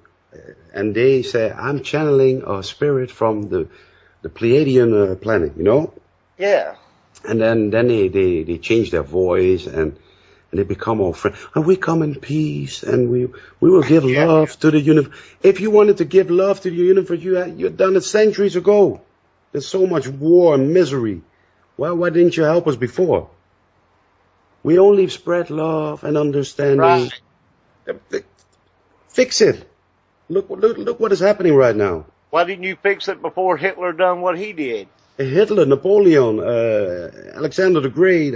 and they say, I'm channeling a spirit from the Pleiadian planet, you know? Yeah. And then they change their voice and they become all friends. And we come in peace, and we will give love to the universe. If you wanted to give love to the universe, you'd done it centuries ago. There's so much war and misery. Why didn't you help us before? We only spread love and understanding. Right. Fix it. Look what is happening right now. Why didn't you fix it before Hitler done what he did? Hitler, Napoleon, Alexander the Great,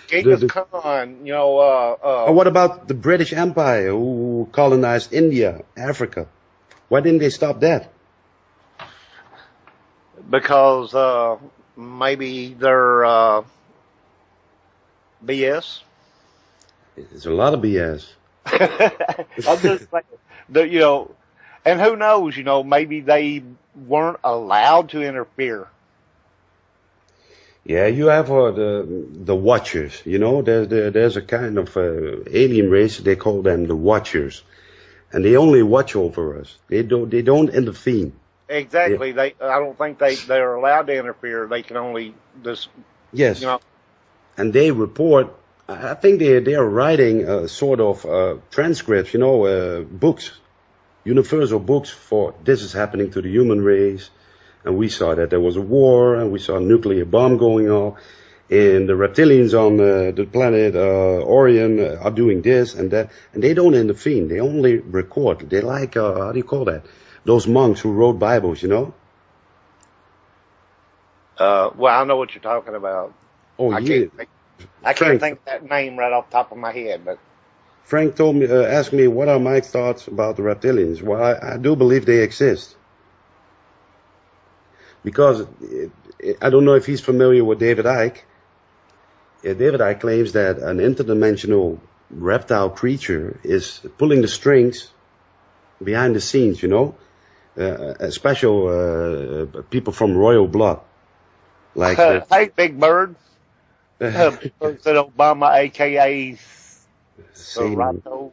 Genghis Khan, what about the British Empire who colonized India, Africa? Why didn't they stop that? Because maybe they're BS. It's a lot of BS. I'm just saying that, and who knows, maybe they weren't allowed to interfere. Yeah, you have the Watchers. There's a kind of alien race. They call them the Watchers, and they only watch over us. They don't intervene. Exactly. I don't think they're allowed to interfere. They can only just. Yes. And they report. I think they are writing sort of transcripts. Books, universal books for this is happening to the human race. And we saw that there was a war, and we saw a nuclear bomb going off, and the reptilians on the planet Orion are doing this and that, and they don't intervene. They only record. They like, how do you call that? Those monks who wrote Bibles, Well, I know what you're talking about. Oh, yeah. I can't think of that name right off the top of my head, but. Frank told me, asked me, what are my thoughts about the reptilians? Well, I do believe they exist. Because I don't know if he's familiar with David Icke. David Icke claims that an interdimensional reptile creature is pulling the strings behind the scenes, a special people from royal blood. Like hey, Big Bird. President Obama, a.k.a. Serato,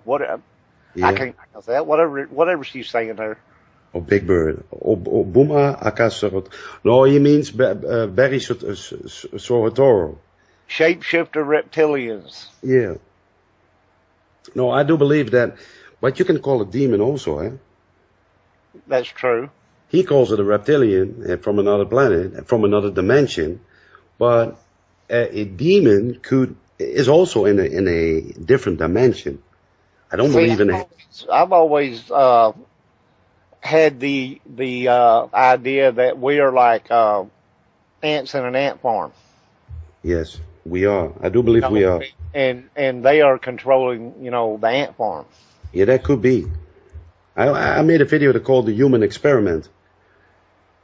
whatever. Yeah. I can't say that. Whatever she's saying there. Oh, Big Bird. Buma Akasarot. No, he means Barry Sorotoro. Shapeshifter reptilians. Yeah. No, I do believe that, but you can call it demon also, eh? That's true. He calls it a reptilian from another planet, from another dimension, but a demon is also in a different dimension. I don't believe in it. I've always had the idea that we are like ants in an ant farm. Yes, we are. I do believe we are. And they are controlling, the ant farm. Yeah, that could be. I made a video called The Human Experiment.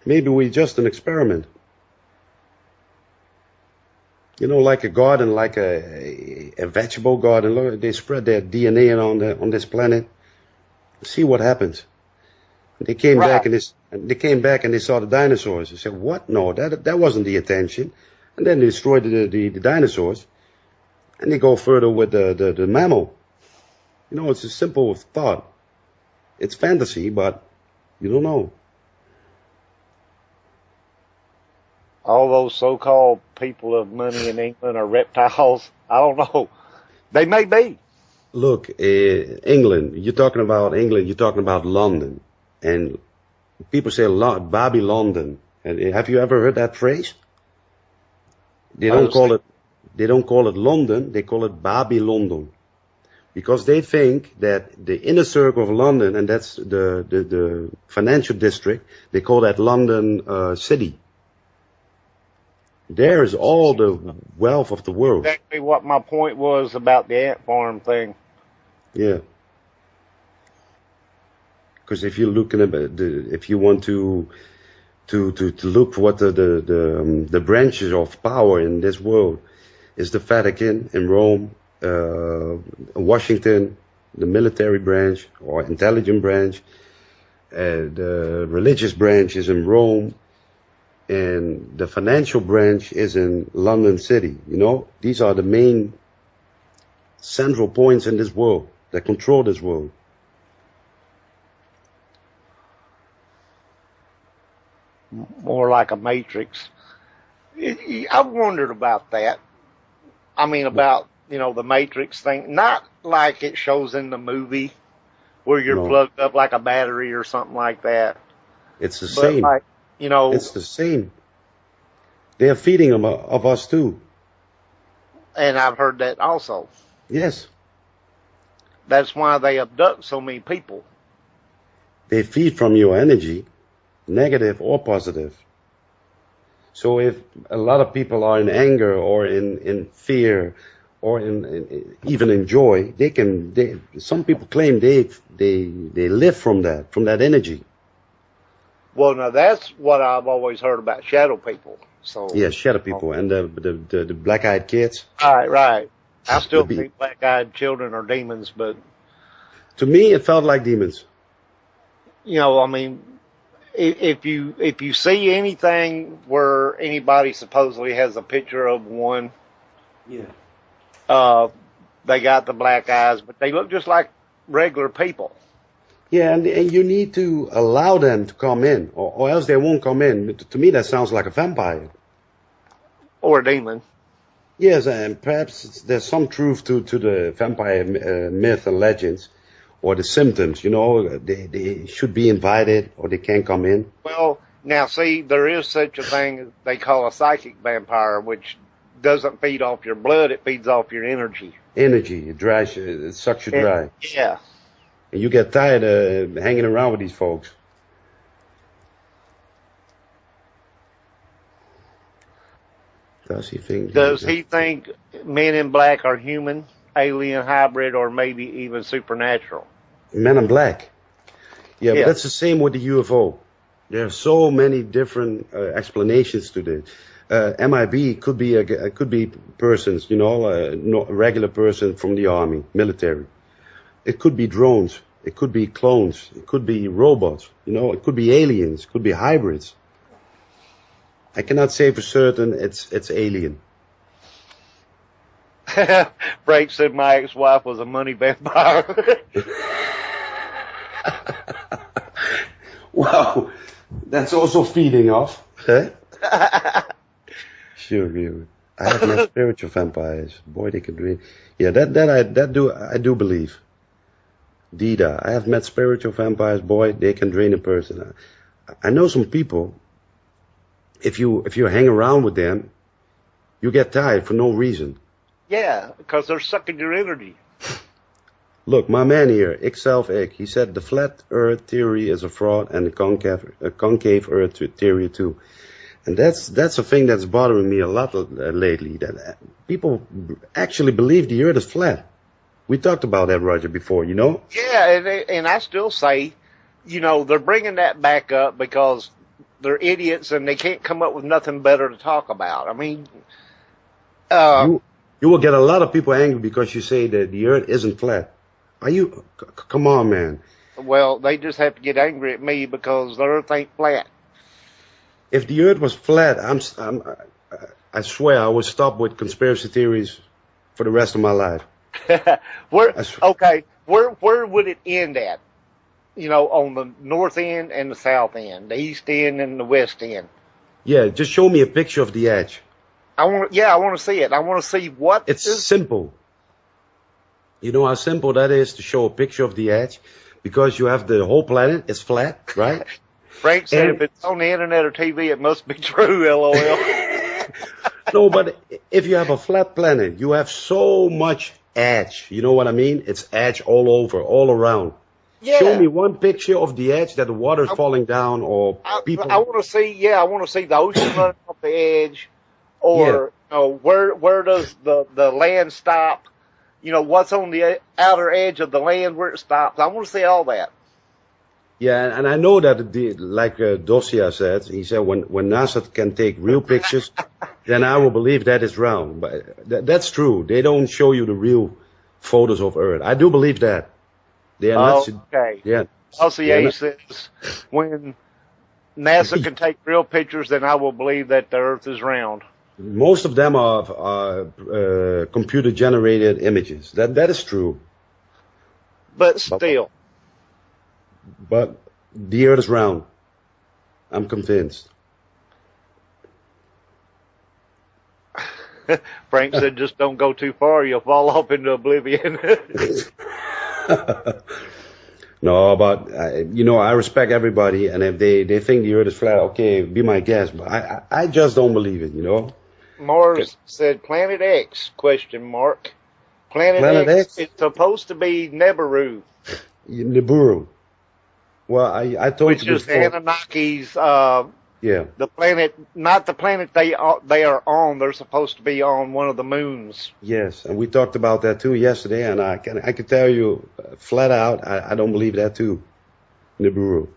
Maybe we're just an experiment. Like a garden, like a vegetable garden. Look, they spread their DNA on this planet. See what happens. They came back and they saw the dinosaurs. They said, "What? No, that wasn't the intention." And then they destroyed the dinosaurs, and they go further with the mammal. It's a simple thought. It's fantasy, but you don't know. All those so-called people of money in England are reptiles. I don't know. They may be. Look, England. You're talking about England. You're talking about London. And people say Bobby London. And have you ever heard that phrase? They don't call it London. They call it Bobby London, because they think that the inner circle of London, and that's the financial district, they call that London City. There is all the wealth of the world. Exactly what my point was about the ant farm thing. Yeah. Because if you're looking at if you want to look for what the branches of power in this world is, the Vatican in Rome, Washington, the military branch or intelligence branch, the religious branch is in Rome, and the financial branch is in London City. These are the main central points in this world that control this world. More like a matrix. I've wondered about that. I mean, about, the matrix thing. Not like it shows in the movie where you're plugged up like a battery or something like that. It's the same. Like, it's the same. They're feeding them of us too. And I've heard that also. Yes. That's why they abduct so many people. They feed from your energy. negative or positive. So if a lot of people are in anger or in fear or even in joy, some people claim they live from that energy. Well, now that's what I've always heard about shadow people. So yeah, shadow people and the black-eyed kids. Right. I still think black-eyed children are demons, but to me it felt like demons. You know, I mean, if you see anything where anybody supposedly has a picture of one, they got the black eyes, but they look just like regular people. Yeah, and you need to allow them to come in, or else they won't come in. To me, that sounds like a vampire. Or a demon. Yes, and perhaps there's some truth to the vampire myth and legends, or the symptoms, you know, they should be invited, or they can't come in. Well, now see, there is such a thing as they call a psychic vampire, which doesn't feed off your blood, it feeds off your energy. Energy, it dries you, it sucks you dry. Yeah. And you get tired of hanging around with these folks. Does he think Men in Black are human, alien, hybrid, or maybe even supernatural? Men in Black. Yeah, but that's the same with the UFO. There are so many different explanations to this. MIB could be persons, you know, not a regular person from the army, military. It could be drones. It could be clones. It could be robots. You know, it could be aliens. It could be hybrids. I cannot say for certain it's alien. Frank said my ex-wife was a money vampire. Wow, that's also feeding off. Huh? Sure, I have met spiritual vampires. Boy, they can dream. Yeah, I do believe. Dida, I have met spiritual vampires. Boy, they can drain a person. I know some people. If you hang around with them, you get tired for no reason. Yeah, because they're sucking your energy. Look, my man here, Ikself, he said the flat Earth theory is a fraud and the concave Earth theory too. And that's a thing that's bothering me a lot lately. That people actually believe the Earth is flat. We talked about that, Roger, before, you know? Yeah, and I still say, you know, they're bringing that back up because they're idiots and they can't come up with nothing better to talk about. I mean, you will get a lot of people angry because you say that the Earth isn't flat. Come on, man. Well, they just have to get angry at me because the Earth ain't flat. If the Earth was flat, I swear I would stop with conspiracy theories for the rest of my life. Where would it end at? You know, on the north end and the south end, the east end and the west end. Yeah, just show me a picture of the edge. I want to see it. I want to see what. It's simple. You know how simple that is to show a picture of the edge? Because you have the whole planet, it's flat, right? Frank said if it's on the internet or TV, it must be true, LOL. No, but if you have a flat planet, you have so much edge. You know what I mean? It's edge all over, all around. Yeah. Show me one picture of the edge that the water's falling down or people. I want to see, I want to see the ocean running off the edge or, you know, where does the land stop? You know, what's on the outer edge of the land where it stops. I want to see all that. Yeah, and I know that, like Dosia said, he said when NASA can take real pictures, then I will believe that is round. But that's true. They don't show you the real photos of Earth. I do believe that. They are not. Okay. Yeah. LCA says when NASA can take real pictures, then I will believe that the Earth is round. Most of them are computer-generated images. That is true. But still. But the Earth is round. I'm convinced. Frank said, just don't go too far. You'll fall off into oblivion. No, but, you know, I respect everybody. And if they think the Earth is flat, okay, be my guest. But I just don't believe it, you know. Mars said Planet X, ? Planet X, it's supposed to be Nibiru. Nibiru. Well, I told which you is before. Anunnaki's, Yeah. the planet, not the planet they are on. They're supposed to be on one of the moons. Yes, and we talked about that too yesterday, and I can tell you flat out, I don't believe that too, Nibiru,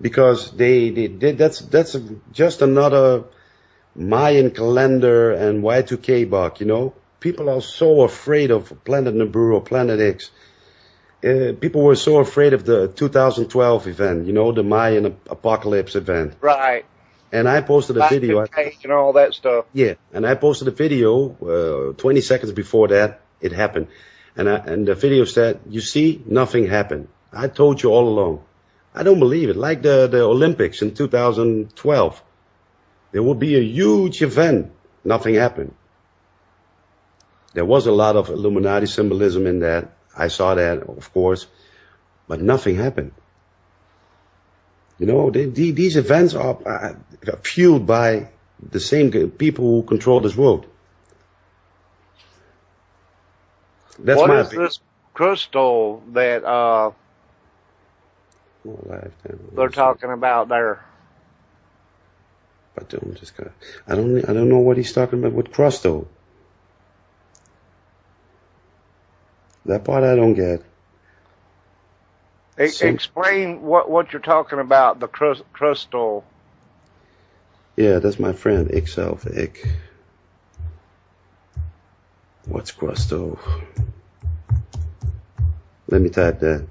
because that's just another Mayan calendar and Y2K bug. You know, people are so afraid of Planet Nibiru, Planet X. People were so afraid of the 2012 event, you know, the Mayan apocalypse event. Right. And I posted a video. And all that stuff. Yeah, and I posted a video 20 seconds before that it happened, and the video said, "You see, nothing happened. I told you all along." I don't believe it. Like the Olympics in 2012, there would be a huge event. Nothing happened. There was a lot of Illuminati symbolism in that. I saw that, of course, but nothing happened. You know, these events are fueled by the same people who control this world. That's what my is opinion. this crystal that they're talking about there? But I don't know what he's talking about with crystal. That part I don't get. Explain what you're talking about, the crystal. Yeah, that's my friend, Ikself, Ik. What's crystal? Let me type that.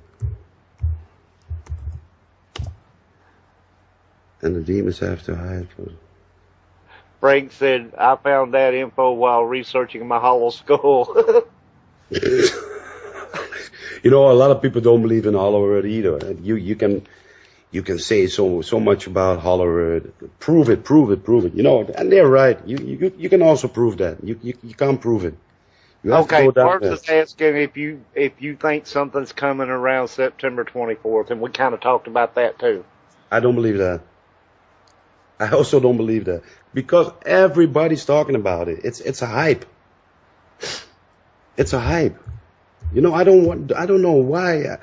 And the demons have to hide. Frank said, I found that info while researching my hollow skull. You know, a lot of people don't believe in Hollow Earth either. You can say so much about Hollow Earth. Prove it. You know, and they're right. You can also prove that. You can't prove it. You have to go down Mark there. is asking if you think something's coming around September 24th, and we kind of talked about that too. I don't believe that. I also don't believe that because everybody's talking about it. It's a hype. It's a hype. You know, I don't know why.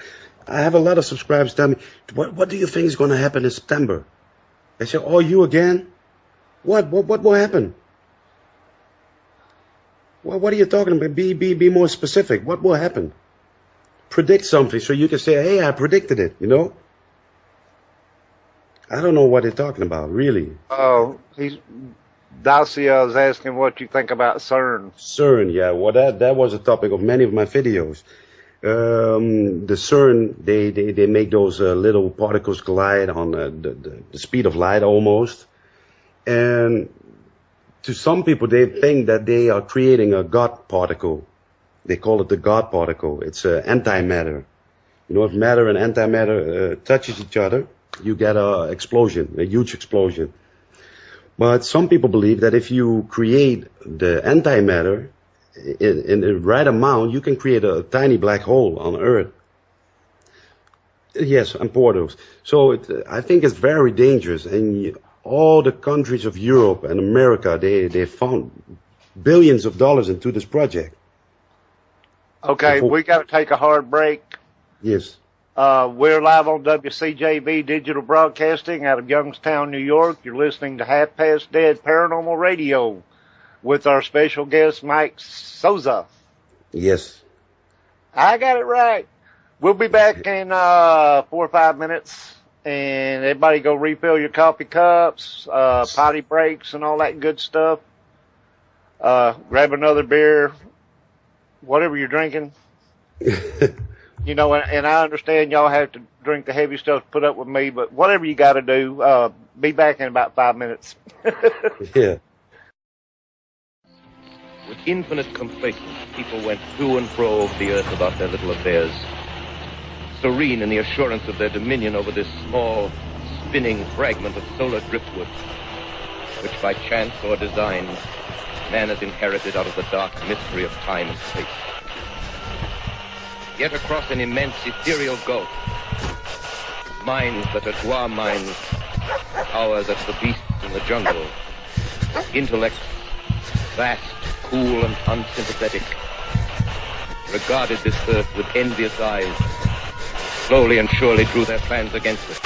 I have a lot of subscribers tell me, what do you think is going to happen in September? I say, oh, you again? What will happen? What are you talking about? Be more specific. What will happen? Predict something so you can say, hey, I predicted it, you know? I don't know what they're talking about, really. Oh, Dacia is asking what you think about CERN. CERN, yeah. Well, that was a topic of many of my videos. The CERN, they make those little particles collide on the speed of light almost. And to some people, they think that they are creating a God particle. They call it the God particle. It's antimatter. You know, if matter and antimatter touches each other, you get a explosion, a huge explosion. But some people believe that if you create the antimatter in the right amount, you can create a tiny black hole on Earth. Yes, and portals. So I think it's very dangerous. And all the countries of Europe and America, they found billions of dollars into this project. Okay, we got to take a hard break. Yes. We're live on WCJV Digital Broadcasting out of Youngstown, New York. You're listening to Half Past Dead Paranormal Radio with our special guest, Mike Souza. Yes. I got it right. We'll be back in 4 or 5 minutes. And everybody go refill your coffee cups, potty breaks, and all that good stuff. Grab another beer, whatever you're drinking. You know, and I understand y'all have to drink the heavy stuff to put up with me, but whatever you got to do, be back in about 5 minutes. Yeah. With infinite complacence, people went to and fro over the earth about their little affairs, serene in the assurance of their dominion over this small, spinning fragment of solar driftwood, which by chance or design, man has inherited out of the dark mystery of time and space. Yet across an immense ethereal gulf, minds that are to our minds, ours as the beasts in the jungle, intellects vast, cool, and unsympathetic, regarded this earth with envious eyes, slowly and surely drew their plans against us.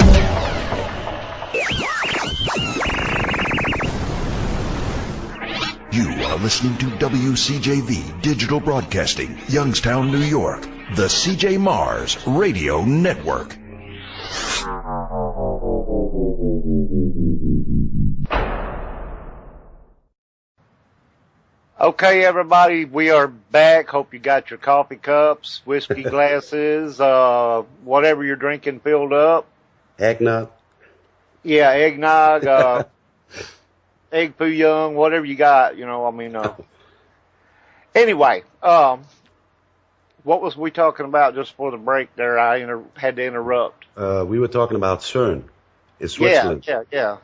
You are listening to WCJV Digital Broadcasting, Youngstown, New York, the CJ Mars Radio Network. Okay, everybody, we are back. Hope you got your coffee cups, whiskey glasses, whatever you're drinking filled up. Eggnog. Yeah, eggnog, egg foo young, whatever you got, Anyway, what was we talking about just for the break there? I had to interrupt. We were talking about CERN in Switzerland. Yeah.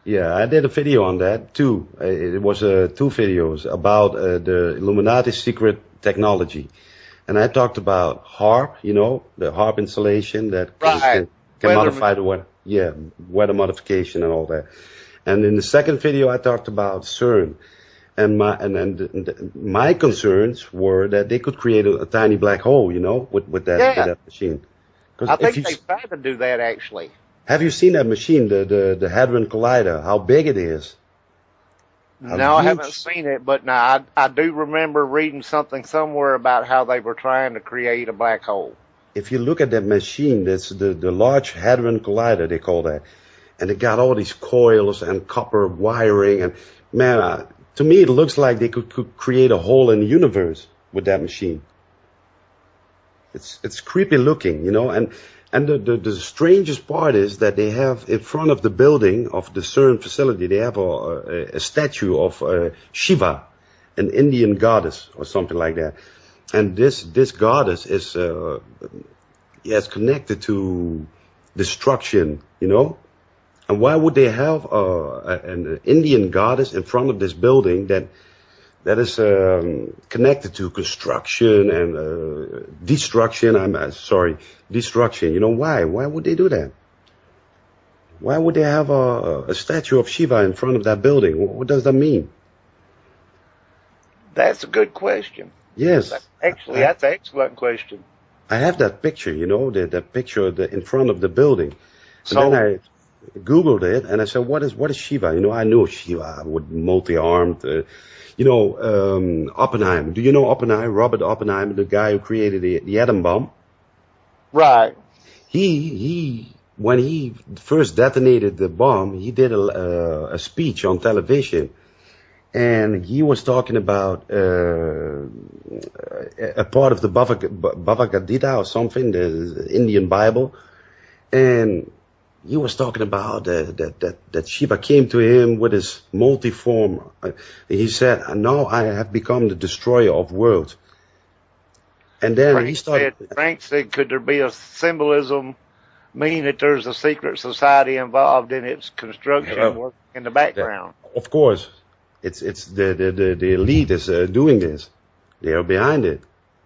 Yeah, I did a video on that too. It was 2 videos about the Illuminati secret technology. And I talked about HARP, the HARP installation that can modify the weather. Yeah, weather modification and all that. And in the second video, I talked about CERN. And my concerns were that they could create a tiny black hole, with that machine. I think they tried to do that actually. Have you seen that machine, the Hadron Collider? How big it is? No, I haven't seen it, but now I do remember reading something somewhere about how they were trying to create a black hole. If you look at that machine, that's the Large Hadron Collider, they call that. And it got all these coils and copper wiring. And man, to me, it looks like they could create a hole in the universe with that machine. It's creepy looking, And the strangest part is that they have in front of the building of the CERN facility, they have a statue of Shiva, an Indian goddess or something like that. And this goddess is connected to destruction, And why would they have an Indian goddess in front of this building that is connected to construction and destruction? Destruction. Why? Why would they do that? Why would they have a statue of Shiva in front of that building? What does that mean? That's a good question. Yes. That's an excellent question. I have that picture, that picture in front of the building. And then I Googled it and I said, what is Shiva? I knew Shiva with multi-armed, Oppenheimer. Do you know Oppenheimer? Robert Oppenheimer, the guy who created the atom bomb. Right. He when he first detonated the bomb, he did a speech on television, and he was talking about a part of the Bhagavad Gita or something, the Indian Bible, and he was talking about that Shiva came to him with his multiform. He said, "Now I have become the destroyer of worlds." And then he started. Frank said, "Could there be a symbolism, meaning that there's a secret society involved in its construction, working in the background?" Of course, it's the elite is doing this. They are behind it,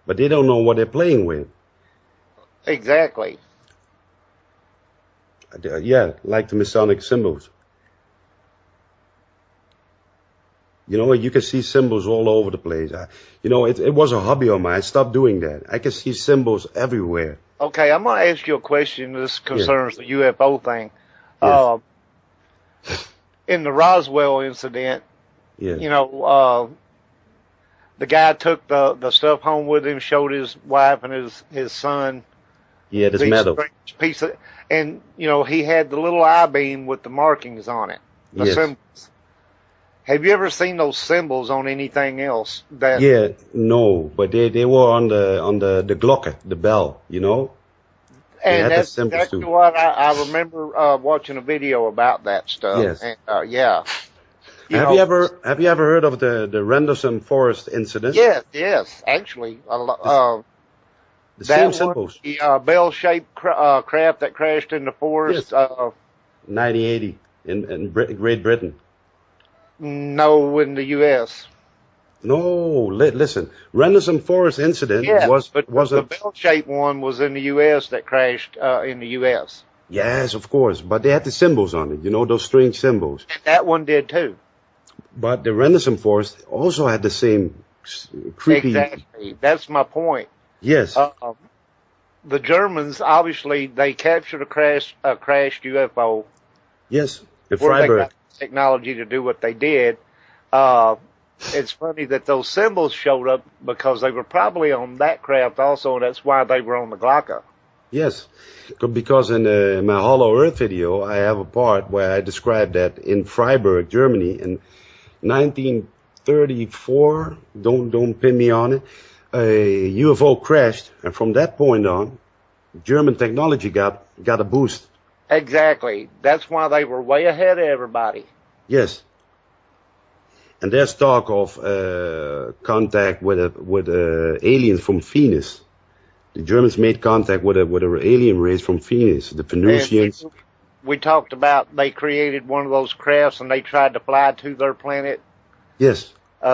but they don't know what they're playing with. Exactly. Like the Masonic symbols. You can see symbols all over the place. It was a hobby of mine. I stopped doing that. I can see symbols everywhere. Okay, I'm going to ask you a question. This concerns the UFO thing. Yes. In the Roswell incident, the guy took the stuff home with him, showed his wife and his son. Yeah, this metal piece of, and he had the little I-beam with the markings on it, the symbols. Have you ever seen those symbols on anything else? No, but they were on the glocke, the bell, And that's exactly what I remember watching a video about that stuff. Yes. And, Have you ever heard of the Rendlesham Forest incident? Yes, actually. The same symbols. The bell-shaped craft that crashed in the forest. 1980 in Great Britain. No, in the U.S. No, listen. Rendlesham Forest incident was the bell-shaped one was in the U.S. that crashed in the U.S. Yes, of course, but they had the symbols on it. Those strange symbols. And that one did too. But the Rendlesham Forest also had the same creepy. Exactly. That's my point. Yes. the Germans, obviously, they captured a crashed UFO. Yes, in Where they Freiburg. got technology to do what they did. It's funny that those symbols showed up because they were probably on that craft also, and that's why they were on the Glocke. Yes, because in my Hollow Earth video, I have a part where I describe that in Freiburg, Germany, in 1934. Don't pin me on it. A UFO crashed, and from that point on, German technology got a boost. Exactly. That's why they were way ahead of everybody. Yes. And there's talk of contact with aliens from Venus. The Germans made contact with an alien race from Venus, the Venusians. And we talked about they created one of those crafts and they tried to fly to their planet. Yes.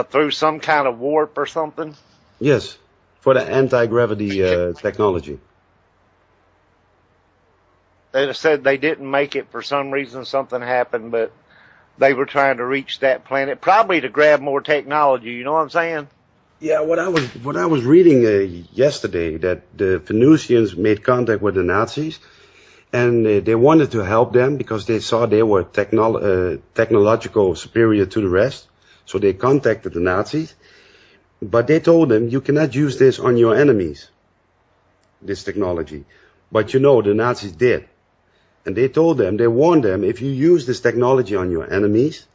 Through some kind of warp or something. Yes, for the anti-gravity technology. They said they didn't make it for some reason. Something happened, but they were trying to reach that planet, probably to grab more technology. You know what I'm saying? Yeah, what I was reading yesterday, that the Venusians made contact with the Nazis, and they wanted to help them because they saw they were technological superior to the rest. So they contacted the Nazis, but they told them you cannot use this on your enemies, this technology. But the Nazis did. And they warned them, if you use this technology on your enemies,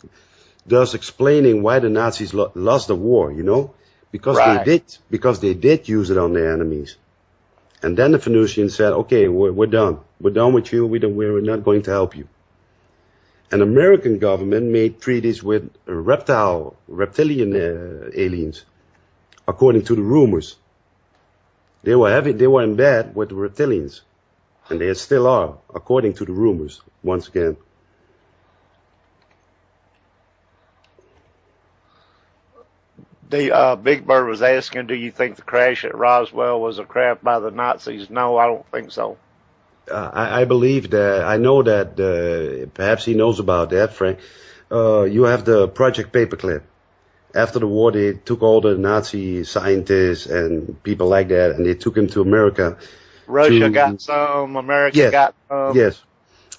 thus explaining why the Nazis lost the war, because right. they did use it on their enemies. And then the Venusians said, okay, we're done. We're done with you. We're not going to help you. An American government made treaties with reptilian aliens, according to the rumors. They were in bed with the reptilians. And they still are, according to the rumors, once again. The Big Bird was asking, do you think the crash at Roswell was a craft by the Nazis? No, I don't think so. I believe that, I know that, perhaps he knows about that, Frank. You have the Project Paperclip. After the war, they took all the Nazi scientists and people like that, and they took them to America. Russia got some, America got some. Yes.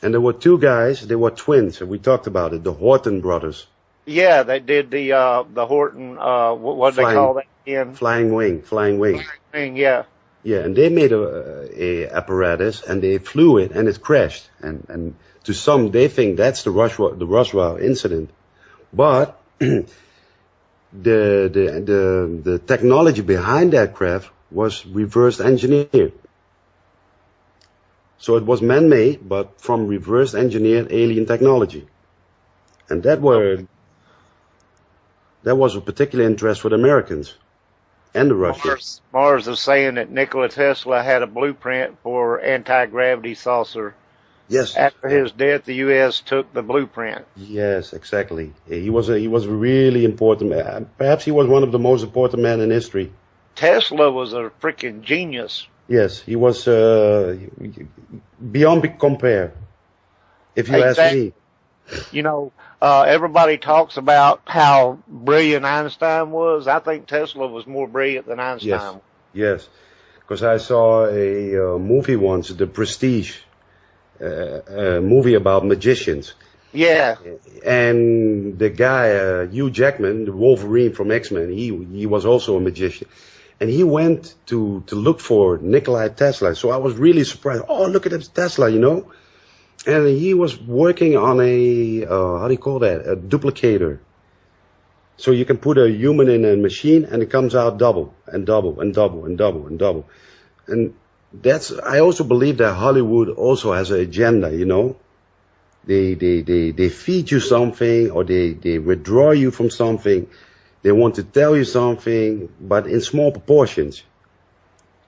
And there were two guys, they were twins, and we talked about it, the Horton brothers. Yeah, they did the Horton, what do they call that again? Flying wing. Flying wing, yeah. Yeah, and they made a apparatus, and they flew it, and it crashed. And to some, they think that's the Roswell incident. But the technology behind that craft was reverse engineered. So it was man-made, but from reverse engineered alien technology. And that was of particular interest for the Americans and the Russians. Mars is saying that Nikola Tesla had a blueprint for anti-gravity saucer. Yes. After his death, the U.S. took the blueprint. Yes, exactly. He was a really important man. Perhaps he was one of the most important men in history. Tesla was a freaking genius. Yes, he was beyond compare, if you ask me. Everybody talks about how brilliant Einstein was. I think Tesla was more brilliant than Einstein. Yes, because I saw a movie once, The Prestige, a movie about magicians. Yeah. And the guy, Hugh Jackman, the Wolverine from X-Men, he was also a magician. And he went to look for Nikola Tesla. So I was really surprised. Oh, look at this Tesla, And he was working on a, how do you call that? A duplicator. So you can put a human in a machine and it comes out double and double and double and double and double. And I also believe that Hollywood also has an agenda, They feed you something or they withdraw you from something. They want to tell you something, but in small proportions.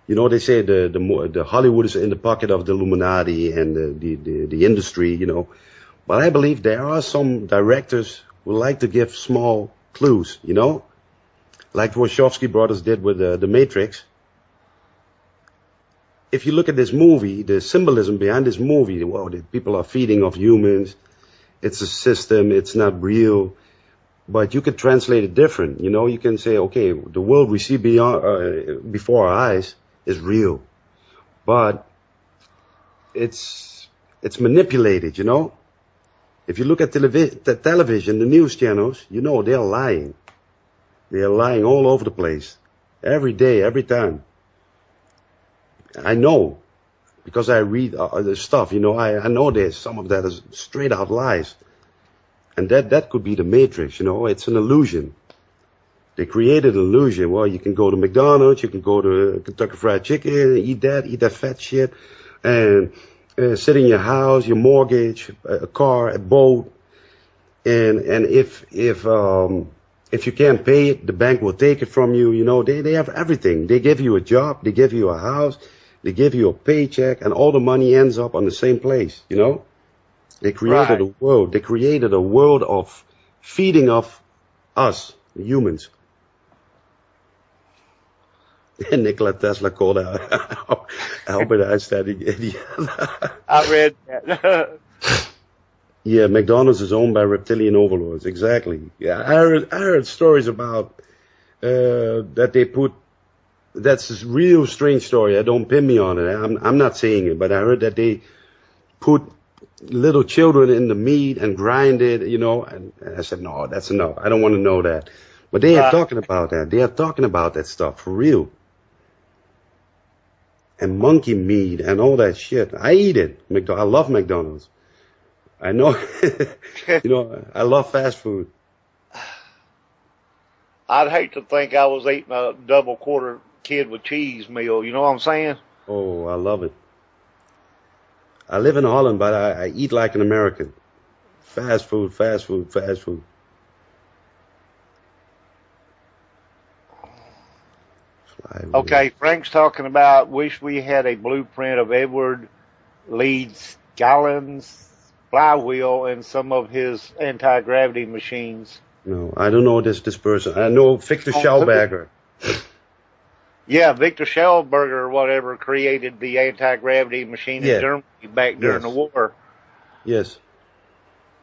They say the Hollywood is in the pocket of the Illuminati and the industry, But I believe there are some directors who like to give small clues, Like the Wachowski brothers did with the Matrix. If you look at this movie, the symbolism behind this movie, the people are feeding off humans. It's a system. It's not real. But you could translate it different. You can say, okay, the world we see before our eyes is real. but it's manipulated, you know. If you look at the television, the news channels, you know they're lying. They're lying all over the place, every day, every time. I know, because I read the stuff, you know. I know there's some of that is straight out lies, and that could be the Matrix, you know. It's an illusion. They created an illusion. Well, you can go to McDonald's, you can go to Kentucky Fried Chicken, eat that fat shit, and sit in your house, your mortgage, a car, a boat, and if you can't pay it, the bank will take it from you. You know, they have everything. They give you a job, they give you a house, they give you a paycheck, and all the money ends up on the same place. You know, they created a world. They created a world of feeding of us humans. And Nikola Tesla called Albert Einstein an idiot. I read that. Yeah, McDonald's is owned by reptilian overlords. Exactly. Yeah, I heard stories about that they put. That's a real strange story. Don't pin me on it. I'm not saying it, but I heard that they put little children in the meat and grind it. You know, and I said, no, that's enough. I don't want to know that. But they are talking about that. They are talking about that stuff for real. And monkey meat and all that shit. I eat it. I love McDonald's. I know, you know, I love fast food. I'd hate to think I was eating a double quarter kid with cheese meal. You know what I'm saying? Oh, I love it. I live in Holland, but I eat like an American. Fast food, fast food, fast food. Okay, Frank's talking about wish we had a blueprint of Edward Leeds Gallen's flywheel and some of his anti-gravity machines. No, I don't know this person. I know Victor Schauberger. Yeah, Victor Schauberger or whatever created the anti-gravity machine in Germany back during the war. Yes.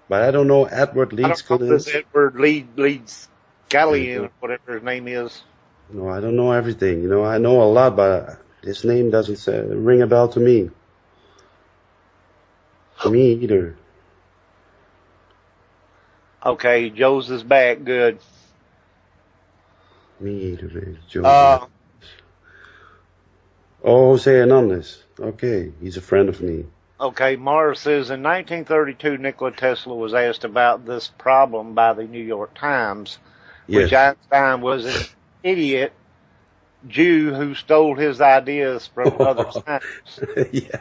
But I don't know Edward Leeds Gallen's. Edward Leeds Gallen, whatever his name is. No, I don't know everything. You know, I know a lot, but this name doesn't ring a bell to me. Me either. Okay, Joe's is back. Good. Me either, Joe. Jose Hernandez. Okay, he's a friend of me. Okay, Mars says in 1932, Nikola Tesla was asked about this problem by the New York Times, which Einstein was an idiot Jew who stole his ideas from other scientists. Yeah.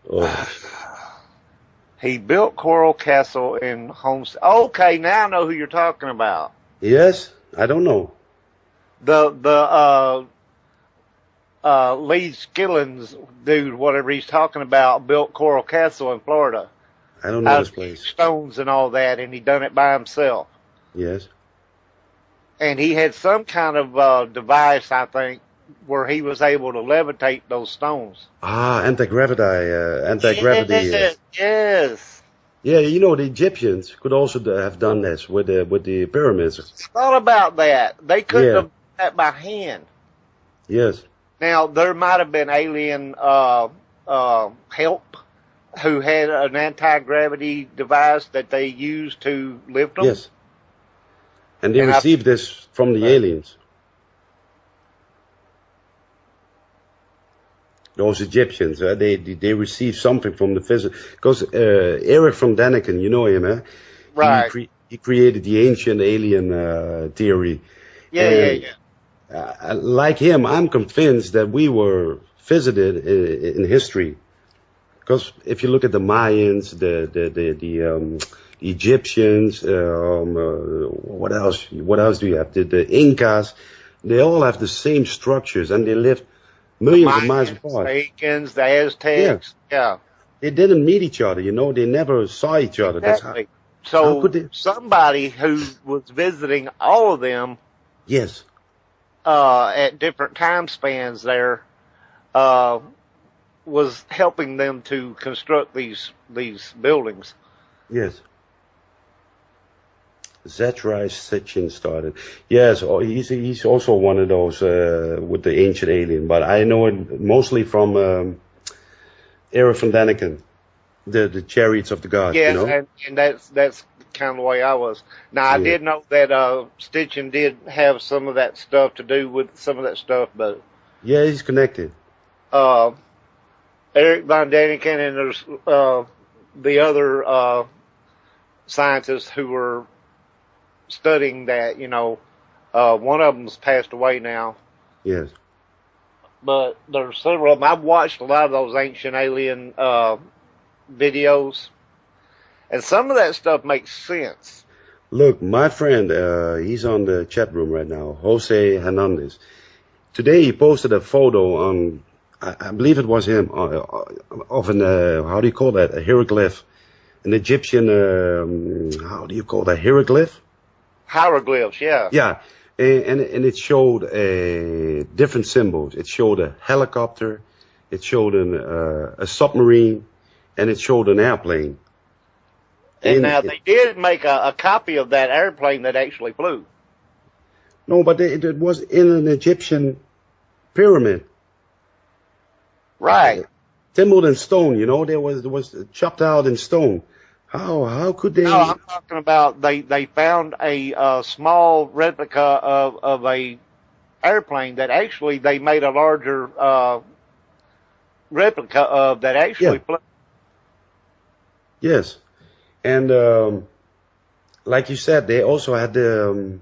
Oh. He built Coral Castle in Homestead. Okay, now I know who you're talking about. Yes? I don't know. The Lee Skillins dude, whatever he's talking about, built Coral Castle in Florida. I don't know this place. Stones and all that, and he done it by himself. Yes. And he had some kind of device, I think, where he was able to levitate those stones. Anti-gravity. Yes. Yeah, you know, the Egyptians could also have done this with the pyramids. Thought about that. They couldn't have done that by hand. Yes. Now, there might have been alien help who had an anti-gravity device that they used to lift them. Yes. And they received this from the aliens. Those Egyptians, they received something from the physics. Because Erich von Däniken, you know him, eh? Right. He created the ancient alien theory. Yeah. Like him, I'm convinced that we were visited in history. Because if you look at the Mayans, the Egyptians, what else do you have? The Incas, they all have the same structures, and they lived millions of miles apart. The Incans, the Aztecs, yeah. They didn't meet each other, you know. They never saw each other. Exactly. Somebody who was visiting all of them, yes, at different time spans there, was helping them to construct these buildings. Yes. Zecharia Sitchin started. Yes, he's also one of those with the ancient alien, but I know it mostly from Erich von Däniken, the Chariots of the Gods. Yes, you know? and that's kind of the way I was. Now I did know that Stitchin did have some of that stuff to do with some of that stuff, but yeah, he's connected. Erich von Däniken and there's the other scientists who were studying that. You know, one of them's passed away now. Yes. But there's several of them. I've watched a lot of those ancient alien videos, and some of that stuff makes sense. Look, my friend, he's on the chat room right now, Jose Hernandez. Today he posted a photo on, I believe it was him, of an, how do you call that, a hieroglyph, an Egyptian, how do you call that, hieroglyph? Hieroglyphs, yeah. Yeah, and it showed different symbols. It showed a helicopter, it showed a submarine, and it showed an airplane. And now they did make a copy of that airplane that actually flew. No, but it was in an Egyptian pyramid. Right. Timbered in stone, you know, there was chopped out in stone. How could they? No, I'm talking about they found a small replica of a airplane that actually they made a larger replica of that actually flew. Yes. And like you said, they also had the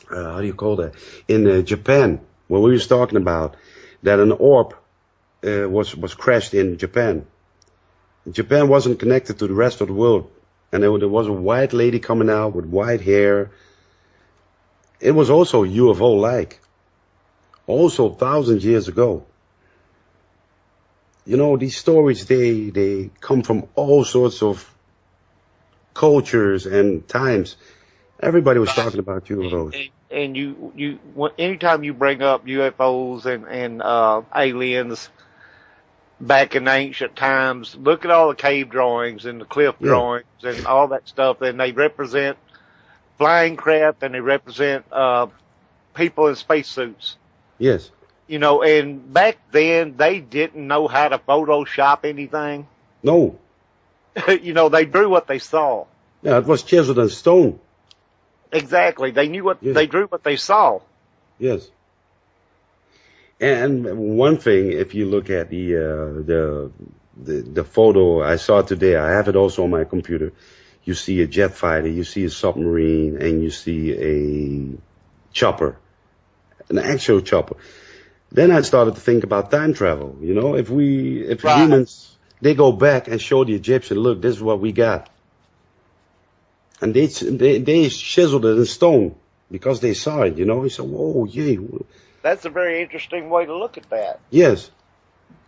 how do you call that? In Japan, what we was talking about, that an orb was crashed in Japan. Japan wasn't connected to the rest of the world, and there was a white lady coming out with white hair. It was also UFO-like, also thousands of years ago. You know, these stories, they come from all sorts of cultures and times. Everybody was talking about UFOs. And you anytime you bring up UFOs and aliens back in ancient times, look at all the cave drawings and the cliff drawings and all that stuff, and they represent flying craft and they represent people in spacesuits. Yes. You know, and back then they didn't know how to Photoshop anything. No. You know, they drew what they saw. Yeah, it was chiseled in stone. Exactly. They knew what they drew what they saw. Yes. And one thing, if you look at the photo I saw today, I have it also on my computer. You see a jet fighter, you see a submarine, and you see a chopper, an actual chopper. Then I started to think about time travel. You know, if humans, they go back and show the Egyptian, look, this is what we got. And they chiseled it in stone because they saw it, you know. He said, whoa, yeah. That's a very interesting way to look at that. Yes.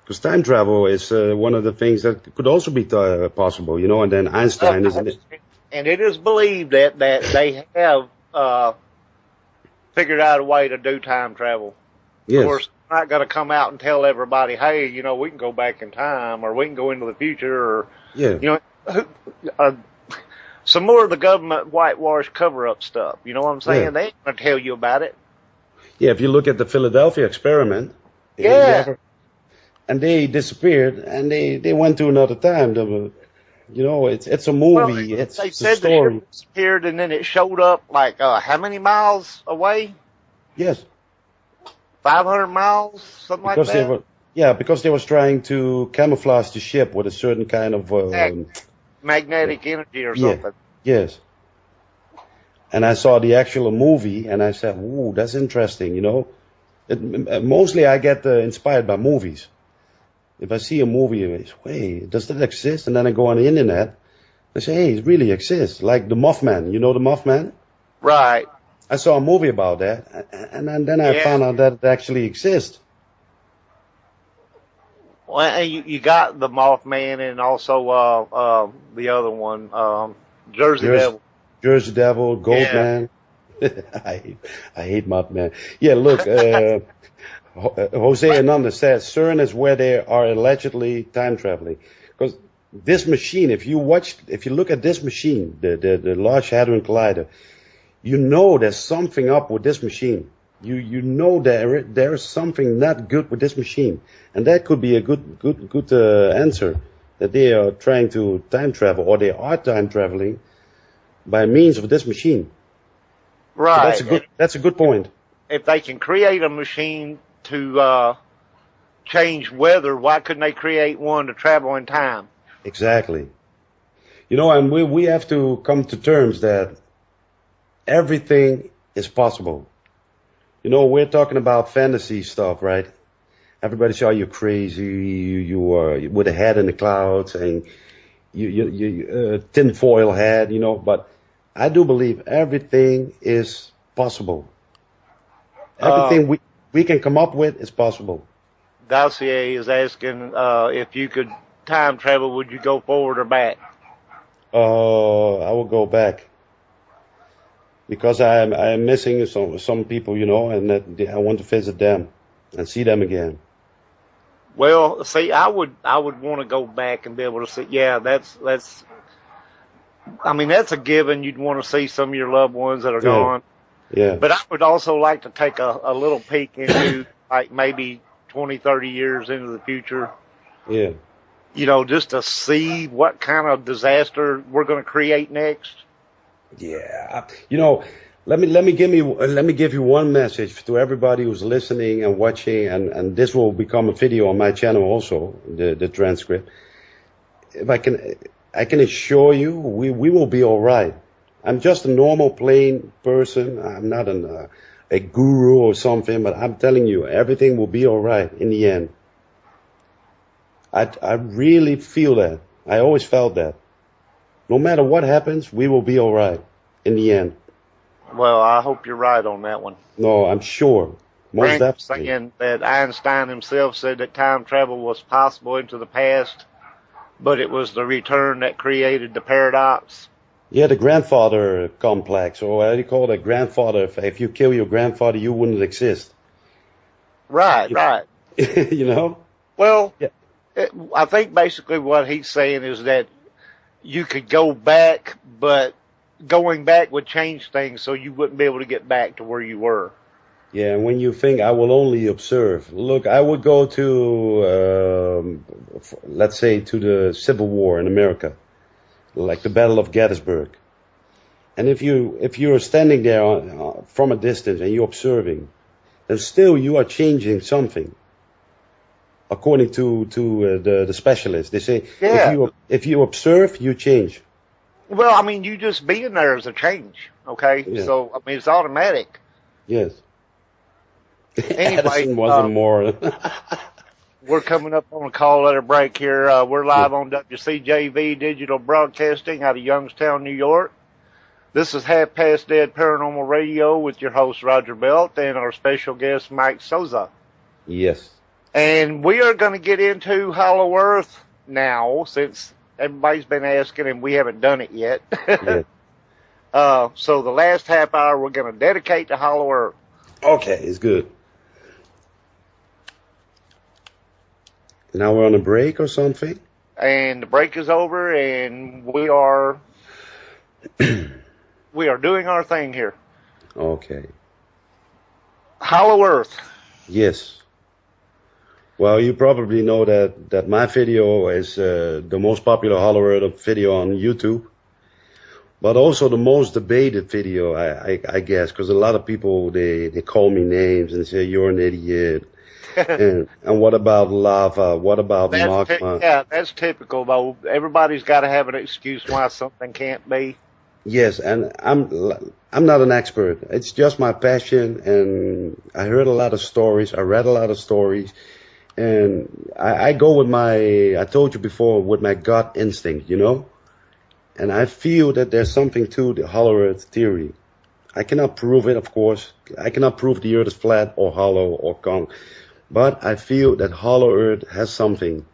Because time travel is one of the things that could also be possible, you know, and then Einstein, isn't it? And it is believed that they have figured out a way to do time travel. Yes. Of course, they're not going to come out and tell everybody, hey, you know, we can go back in time, or we can go into the future, or, you know, some more of the government whitewash cover-up stuff. You know what I'm saying? Yeah. They ain't going to tell you about it. Yeah, if you look at the Philadelphia experiment. Yeah. And they disappeared, and they went to another time. You know, it's a movie. Well, it's they a said story. the ship disappeared, and then it showed up like how many miles away? Yes. 500 miles, something like that. Because they was trying to camouflage the ship with a certain kind of magnetic energy or something. Yes. And I saw the actual movie, and I said, "Ooh, that's interesting." You know, mostly I get inspired by movies. If I see a movie, I say, "Hey, does that exist?" And then I go on the internet. I say, "Hey, it really exists." Like the Mothman. You know the Mothman? Right. I saw a movie about that, and then I found out that it actually exists. Well, and you got the Mothman and also the other one, Jersey Devil. Jersey Devil, Goldman. I hate Mothman. Yeah, look, Jose Hernandez says CERN is where they are allegedly time traveling. Because this machine, if you look at this machine, the Large Hadron Collider, you know there's something up with this machine. You know there is something not good with this machine, and that could be a good answer, that they are trying to time travel, or they are time traveling by means of this machine. Right. So that's a good point. If they can create a machine to change weather, why couldn't they create one to travel in time? Exactly. You know, and we have to come to terms that everything is possible. You know, we're talking about fantasy stuff, right? Everybody saw you crazy, you are with a head in the clouds, and you tinfoil head, you know, but I do believe everything is possible. Everything we can come up with is possible. Dossier is asking if you could time travel, would you go forward or back? I will go back. Because I'm missing some people, you know, and that I want to visit them and see them again. Well, see, I would want to go back and be able to see. Yeah, that's. I mean, that's a given. You'd want to see some of your loved ones that are gone. Yeah. But I would also like to take a little peek into, like, maybe 20, 30 years into the future. Yeah. You know, just to see what kind of disaster we're going to create next. Yeah, you know, let me give you one message to everybody who's listening and watching, and this will become a video on my channel also, the transcript. If I can assure you, we will be all right. I'm just a normal plain person. I'm not a guru or something, but I'm telling you, everything will be all right in the end. I really feel that. I always felt that. No matter what happens, we will be all right in the end. Well, I hope you're right on that one. No, I'm sure. Most definitely. Saying that Einstein himself said that time travel was possible into the past, but it was the return that created the paradox. Yeah, the grandfather complex, or what do you call it? Grandfather. If you kill your grandfather, you wouldn't exist. Right, right. You know? Well, yeah. I think basically what he's saying is that you could go back, but going back would change things, so you wouldn't be able to get back to where you were. Yeah, and when you think, I will only observe. Look, I would go to, let's say, to the Civil War in America, like the Battle of Gettysburg. And if you're standing there from a distance and you're observing, then still you are changing something. According to the specialists, they say, yeah. if you observe, you change. Well, I mean, you just being there is a change, okay? Yeah. So, I mean, it's automatic. Yes. Anyway, Edison wasn't more. We're coming up on a call letter break here. We're live on WCJV Digital Broadcasting out of Youngstown, New York. This is Half Past Dead Paranormal Radio with your host, Roger Belt, and our special guest, Mike Souza. Yes. And we are going to get into Hollow Earth now, since everybody's been asking and we haven't done it yet. Yeah. So the last half hour we're going to dedicate to Hollow Earth. Okay, it's good. Now we're on a break or something? And the break is over, and we are doing our thing here. Okay. Hollow Earth. Yes. Well, you probably know that my video is the most popular Hollow Earth video on YouTube, but also the most debated video, I guess, because a lot of people, they call me names and say, you're an idiot. and what about lava? What about magma? Yeah, that's typical, though. Everybody's got to have an excuse why something can't be. Yes, and I'm not an expert. It's just my passion, and I heard a lot of stories. I read a lot of stories. And I go with I told you before, with my gut instinct, you know? And I feel that there's something to the Hollow Earth theory. I cannot prove it, of course. I cannot prove the Earth is flat or hollow or cone. But I feel that Hollow Earth has something.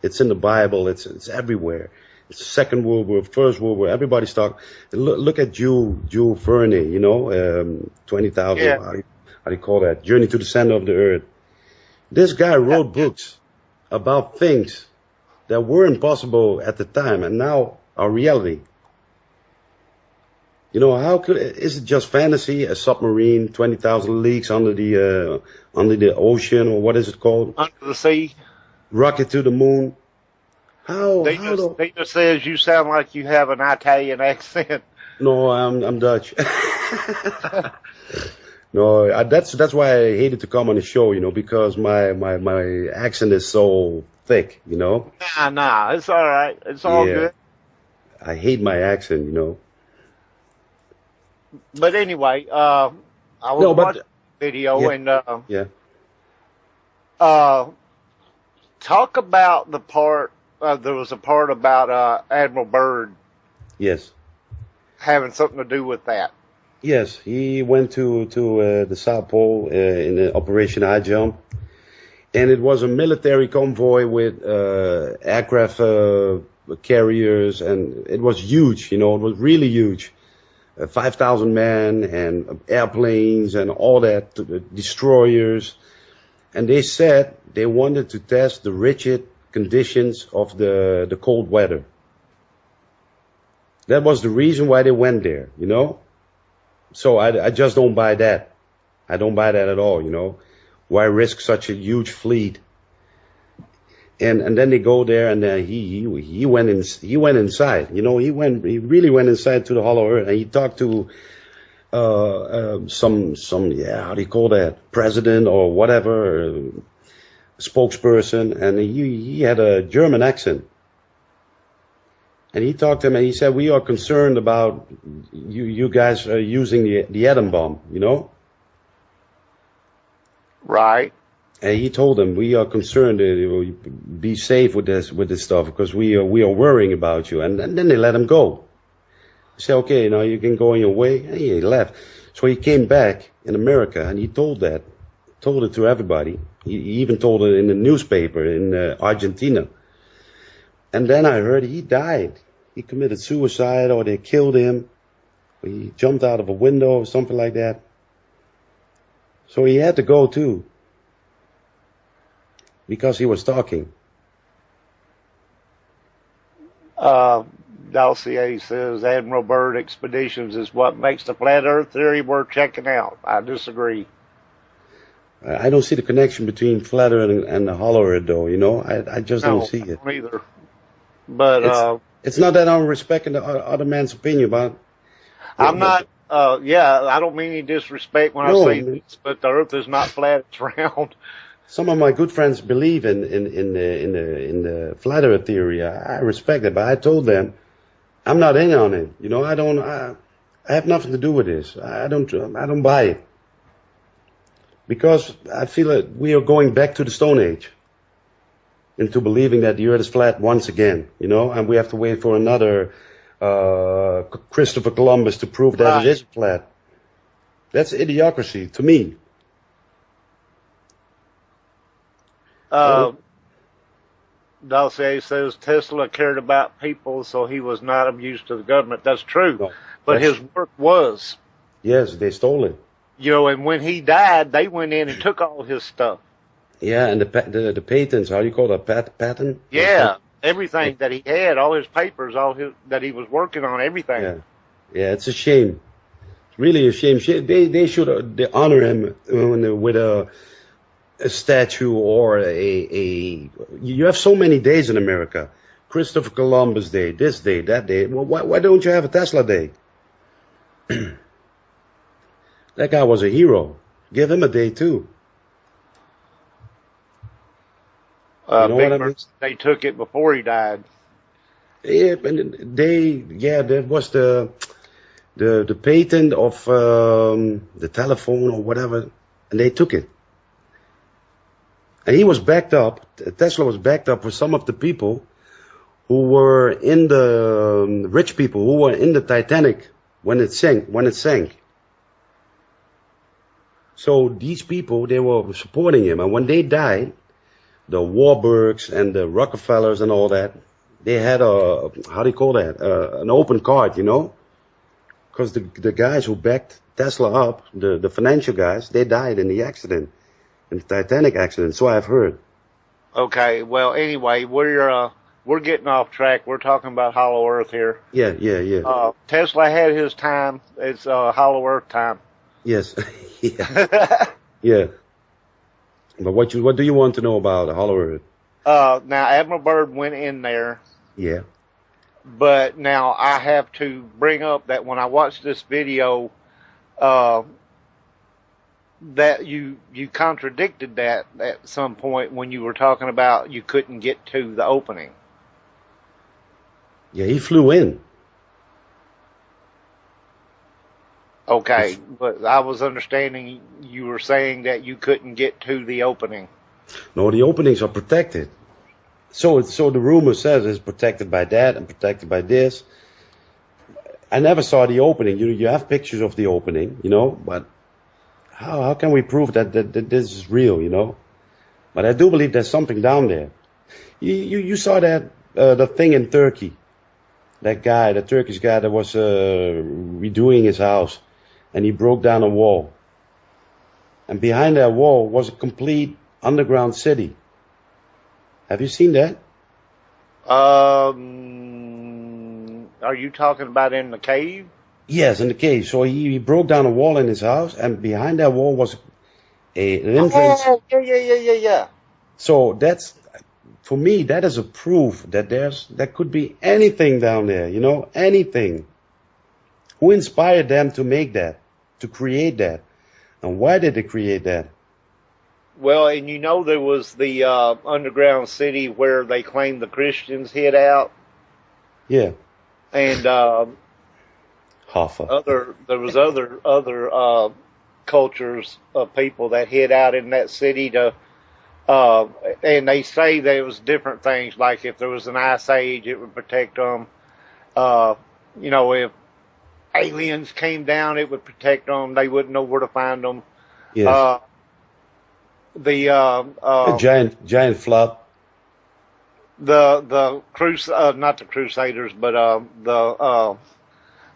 It's in the Bible. It's everywhere. It's Second World War, First World War. Everybody's talking. Look at Jules Verne, you know? 20,000, yeah. How do you call that? Journey to the Center of the Earth. This guy wrote books about things that weren't possible at the time and now are reality. You know, is it just fantasy, a submarine 20,000 leagues under the ocean, or what is it called? Under the sea. Rocket to the moon. Dina says you sound like you have an Italian accent. No, I'm Dutch. No, that's why I hated to come on the show, you know, because my accent is so thick, you know. Nah, it's all right. It's all good. I hate my accent, you know. But anyway, I was watching the video and talk about the part. There was a part about Admiral Byrd. Yes. Having something to do with that. Yes, he went to the South Pole in the Operation High Jump, and it was a military convoy with aircraft carriers, and it was huge. You know, it was really huge. 5,000 men and airplanes and all that, destroyers. And they said they wanted to test the rigid conditions of the cold weather. That was the reason why they went there, you know? So I just don't buy that. I don't buy that at all, you know? Why risk such a huge fleet? And then they go there, and he went inside. You know, he really went inside to the Hollow Earth, and he talked to some how do you call that, president or whatever, spokesperson, and he had a German accent. And he talked to him, and he said, "We are concerned about you guys using the atom bomb, you know." Right. And he told them, "We are concerned. Be safe with this stuff, because we are worrying about you." And then they let him go. He said, "Okay, now you can go on your way." And he left. So he came back in America, and he told it to everybody. He even told it in the newspaper in Argentina. And then I heard he died. He committed suicide, or they killed him. He jumped out of a window or something like that. So he had to go too, because he was talking. Dossier says Admiral Byrd expeditions is what makes the flat earth theory worth checking out. I disagree. I don't see the connection between flat earth and the hollow earth, though, you know. I just don't see it. I don't either. But it's not that I'm respecting the other man's opinion, but I'm not. I don't mean any disrespect when I say this, but the earth is not flat; it's round. Some of my good friends believe in the flat earth theory. I respect it, but I told them I'm not in on it. You know, I have nothing to do with this. I don't buy it, because I feel that we are going back to the Stone Age, into believing that the earth is flat once again, you know, and we have to wait for another Christopher Columbus to prove that it is flat. That's idiocracy to me. Dossier says Tesla cared about people, so he was not amused to the government. That's true. No, but his work was. Yes, they stole it. You know, and when he died, they went in and took all his stuff. Yeah, and the patents, how do you call that, patent? Yeah, everything that he had, all his papers, that he was working on, everything. Yeah, it's a shame. It's really a shame. They should honor him with a statue or you have so many days in America. Christopher Columbus Day, this day, that day. Well, why don't you have a Tesla Day? That guy was a hero. Give him a day too. You know what I mean? They took it before he died. Yeah, and that was the patent of the telephone or whatever, and they took it. And he was backed up. Tesla was backed up with some of the people who were in the rich people who were in the Titanic when it sank. So these people, they were supporting him, and when they died, the Warburgs and the Rockefellers and all that, they had an open card, you know, because the guys who backed Tesla up, the financial guys, they died in the accident. In the Titanic accident, so I've heard. Okay, well, anyway, we're we're getting off track. We're talking about Hollow Earth here. Yeah. Tesla had his time. It's Hollow Earth time. Yes. Yeah. Yeah. But what do you want to know about Hollow Earth? Now Admiral Byrd went in there. Yeah. But now I have to bring up that when I watched this video, that you contradicted that at some point when you were talking about you couldn't get to the opening. Yeah, he flew in. Okay, but I was understanding you were saying that you couldn't get to the opening. No, the openings are protected. So the rumor says it's protected by that and protected by this. I never saw the opening. You have pictures of the opening, but how can we prove that this is real, But I do believe there's something down there. You saw that the thing in Turkey. That guy, the Turkish guy that was redoing his house, and he broke down a wall. And behind that wall was a complete underground city. Have you seen that? Are you talking about in the cave? Yes, in the cave. So he broke down a wall in his house, and behind that wall was an entrance. Oh, yeah. So for me, that is a proof that there could be anything down there, anything. Who inspired them to make that, to create that? And why did they create that? Well, and there was the underground city where they claimed the Christians hid out. Yeah. And Hoffa. there was other cultures of people that hid out in that city to and they say there was different things, like if there was an ice age, it would protect them. If aliens came down, it would protect them. They wouldn't know where to find them. Yes. The giant flood. not the Crusaders, but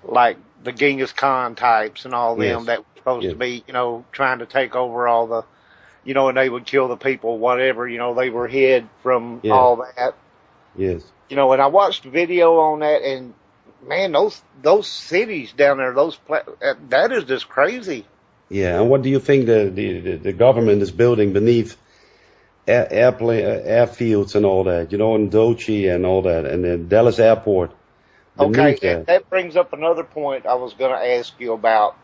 like the Genghis Khan types and all them that were supposed to be, trying to take over all the, and they would kill the people, whatever, they were hid from all that. Yes. And I watched a video on that, and man, those cities down there, that is just crazy. Yeah, and what do you think the government is building beneath airfields and all that, in Dochi and all that, and the Dallas airport? Okay, and that brings up another point I was going to ask you about.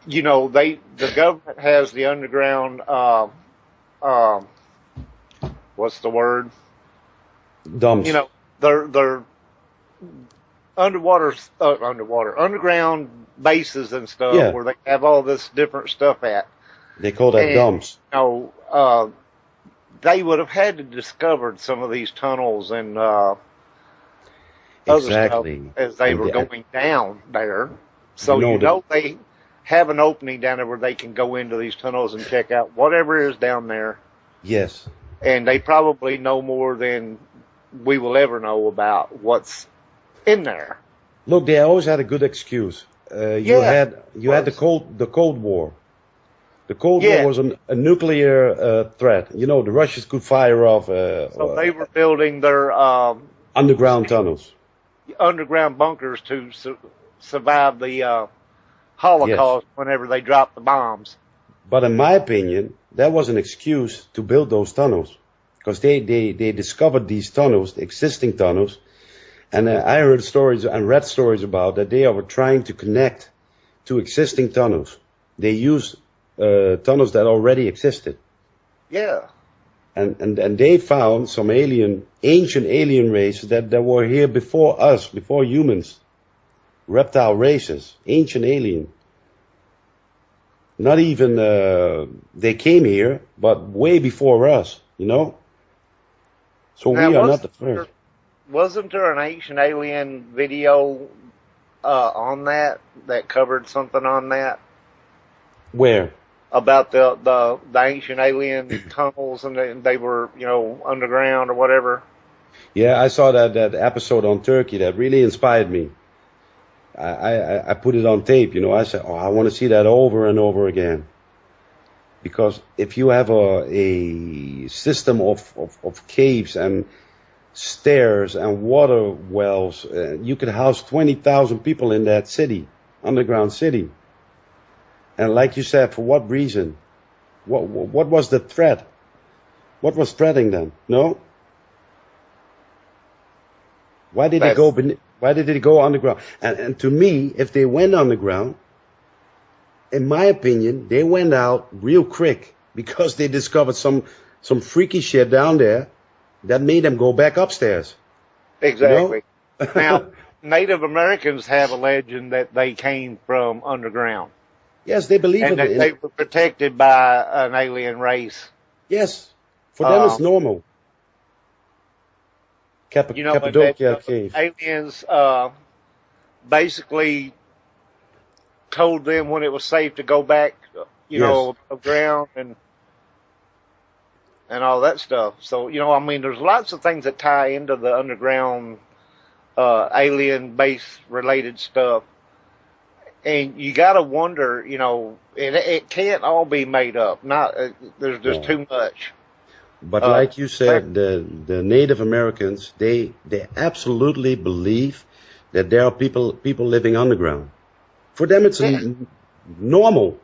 The government has the underground, what's the word? Dumps. They're underground bases and stuff where they have all this different stuff at. They call that dumps. They would have had to discover some of these tunnels and other stuff as they were going down there. So they have an opening down there where they can go into these tunnels and check out whatever is down there. Yes. And they probably know more than we will ever know about what's in there. Look, they always had a good excuse. You had the Cold War. The Cold War was a nuclear threat. The Russians could fire off. So they were building their underground tunnels, underground bunkers to survive the Holocaust whenever they dropped the bombs. But in my opinion, that was an excuse to build those tunnels, because they discovered these tunnels, the existing tunnels. And I heard stories and read stories about that they were trying to connect to existing tunnels. They used tunnels that already existed. Yeah. And they found some ancient alien races that were here before us, before humans. Reptile races, ancient alien. Not even, they came here, but way before us, So now, we are not the first. Wasn't there an ancient alien video on that covered something on that? Where? About the ancient alien tunnels, and they were, underground or whatever. Yeah, I saw that episode on Turkey that really inspired me. I put it on tape, I said, I want to see that over and over again. Because if you have a system of caves and stairs and water wells. You could house 20,000 people in that city, underground city. And like you said, for what reason? What was the threat? What was threatening them? No? Why did they go why did they go underground? And to me, if they went underground, in my opinion, they went out real quick because they discovered some freaky shit down there that made them go back upstairs. Exactly. You know? Now, Native Americans have a legend that they came from underground. Yes, they believe and in it. And they were protected by an alien race. Yes. For them, it's normal. Cappadocia Cave. Aliens basically told them when it was safe to go back, you know, underground and all that stuff. So, you know, I mean, there's lots of things that tie into the underground alien base related stuff. And you got to wonder, you know, it can't all be made up. There's just too much. But like you said, the Native Americans, they absolutely believe that there are people living underground. For them, it's normal.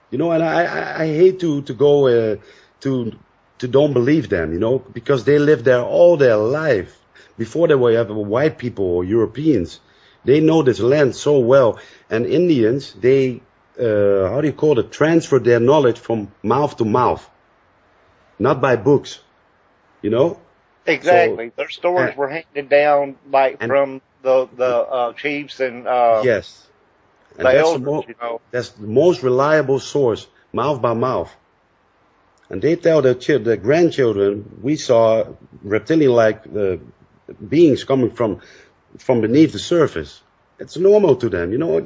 You know, and I hate to go to don't believe them, you know, because they lived there all their life before they were ever white people or Europeans. They know this land so well. And Indians, they, how do you call it, transfer their knowledge from mouth to mouth. Not by books, you know? Exactly. So, their stories were handed down from the chiefs and yes. And the elders, you know. That's the most reliable source, mouth by mouth. And they tell their grandchildren, we saw reptilian-like beings coming from beneath the surface. It's normal to them, you know.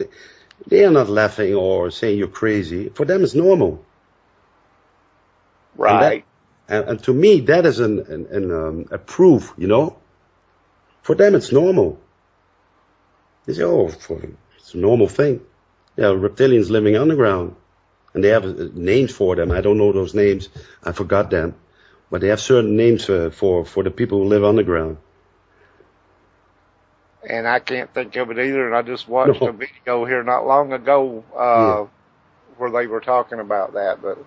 They are not laughing or saying you're crazy. For them, it's normal. Right. And to me, that is a proof, you know. For them, it's normal. They say, it's a normal thing. There are reptilians living underground. And they have names for them. I don't know those names. I forgot them. But they have certain names for the people who live underground. And I can't think of it either. And I just watched a video here not long ago where they were talking about that. But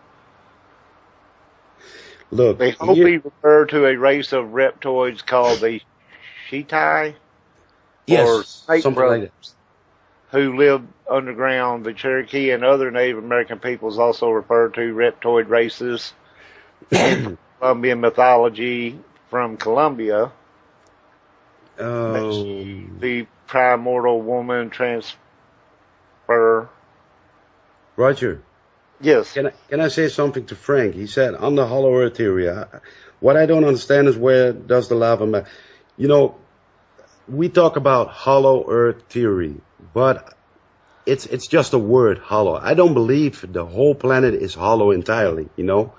look, they hopefully refer to a race of reptoids called the Shitai. Yes, or snake something brothers, like that. Who lived underground. The Cherokee and other Native American peoples also refer to reptoid races in Colombian mythology from Colombia. The primordial woman transfer. Roger. Yes. Can I say something to Frank? He said on the hollow earth theory. What I don't understand is where does the lava you know, we talk about hollow earth theory, but it's just a word, hollow. I don't believe the whole planet is hollow entirely, you know.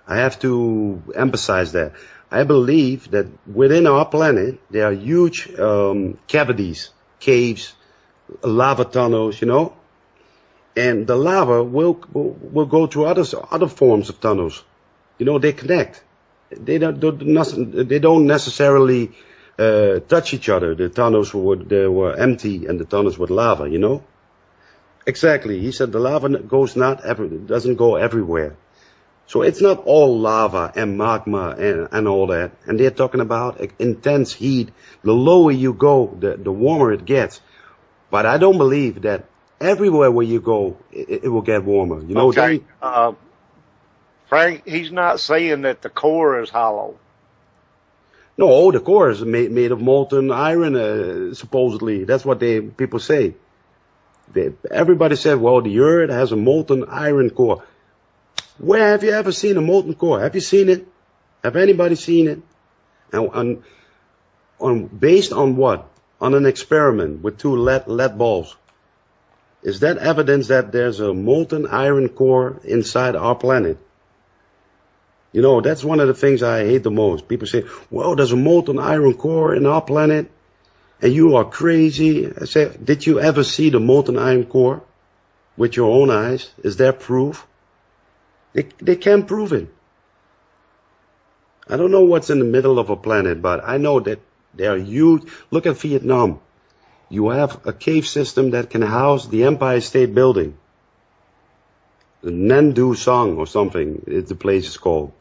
I have to emphasize that. I believe that within our planet there are huge cavities, caves, lava tunnels, you know. And the lava will go through other forms of tunnels. You know, they connect. They don't necessarily touch each other. The tunnels were empty and the tunnels with lava, you know? Exactly. He said the lava doesn't go everywhere. So it's not all lava and magma and all that. And they're talking about intense heat. The lower you go, the warmer it gets. But I don't believe that everywhere where you go, it will get warmer. You know, okay. Frank, he's not saying that the core is hollow. No, the core is made of molten iron, supposedly. That's what people say. Everybody said, well, the Earth has a molten iron core. Where have you ever seen a molten core? Have you seen it? Have anybody seen it? And based on what? On an experiment with two lead balls. Is that evidence that there's a molten iron core inside our planet? You know, that's one of the things I hate the most. People say, well, there's a molten iron core in our planet, and you are crazy. I say, did you ever see the molten iron core with your own eyes? Is there proof? They can't prove it. I don't know what's in the middle of a planet, but I know that they are huge. Look at Vietnam. You have a cave system that can house the Empire State Building. The Nan Du Song or something, the place is called.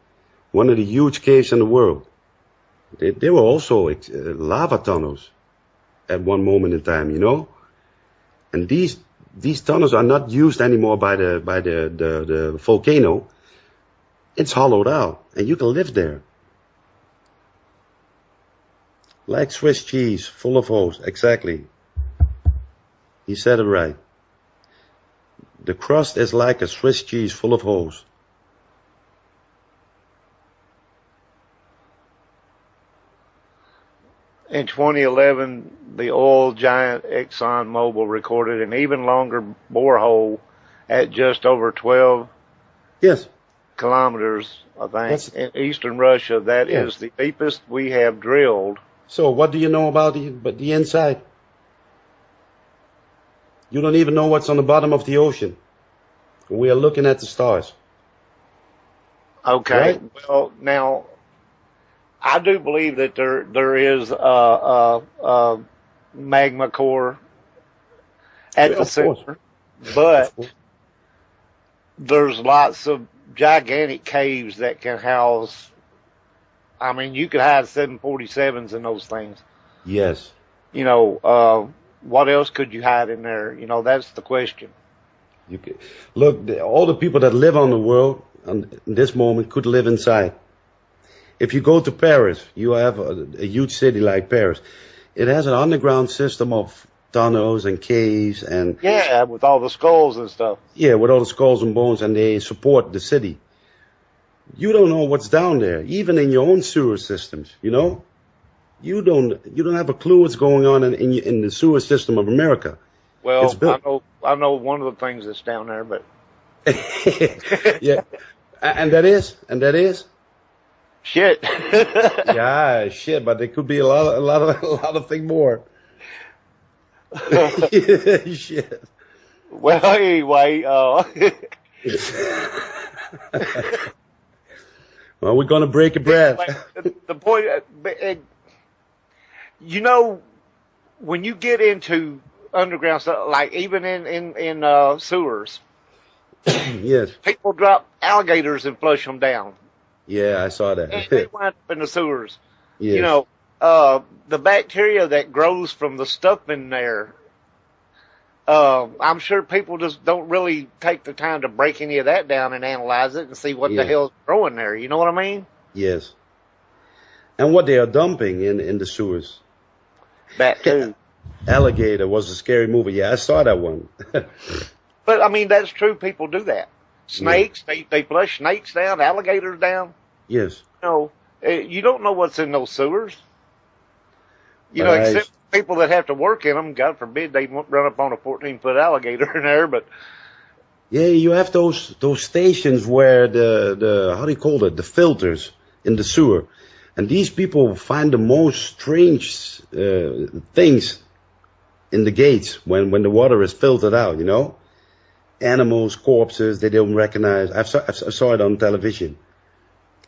One of the huge caves in the world. There were also lava tunnels at one moment in time, you know? And these tunnels are not used anymore by the volcano. It's hollowed out, and you can live there. Like Swiss cheese, full of holes, exactly. He said it right. The crust is like a Swiss cheese full of holes. In 2011, the oil giant ExxonMobil recorded an even longer borehole at just over 12 Yes. kilometers, I think, in eastern Russia. That is the deepest we have drilled. So what do you know about the inside? You don't even know what's on the bottom of the ocean. We are looking at the stars. Okay. Right? Well, now, I do believe that there is magma core at the center, but there's lots of gigantic caves that can house. I mean, you could hide 747s in those things. Yes. You know, what else could you hide in there? You know, that's the question. Look, all the people that live on the world in this moment could live inside. If you go to Paris, you have a huge city like Paris. It has an underground system of tunnels and caves and... Yeah, with all the skulls and stuff. Yeah, with all the skulls and bones, and they support the city. You don't know what's down there, even in your own sewer systems, you know? You don't have a clue what's going on in the sewer system of America. Well, I know one of the things that's down there, but... Yeah. And that is? Shit. Yeah, shit, but there could be a lot of things more. Shit. Well, anyway, well, we're gonna break a bread. The point, you know, when you get into underground stuff, like even in sewers, Yes. people drop alligators and flush them down. Yeah, I saw that. And they wind up in the sewers. Yes. You know, the bacteria that grows from the stuff in there, I'm sure people just don't really take the time to break any of that down and analyze it and see what the hell's growing there. You know what I mean? Yes. And what they are dumping in the sewers. That too. Alligator was a scary movie. Yeah, I saw that one. But I mean, that's true. People do that. Snakes, they flush snakes down, alligators down. Yes. You know, you don't know what's in those sewers. You know, except people that have to work in them. God forbid they won't run up on a 14-foot alligator in there. But yeah, you have those stations where the how do you call it, the filters in the sewer, and these people find the most strange things in the gates when the water is filtered out. You know, animals, corpses they don't recognize. I saw it on television.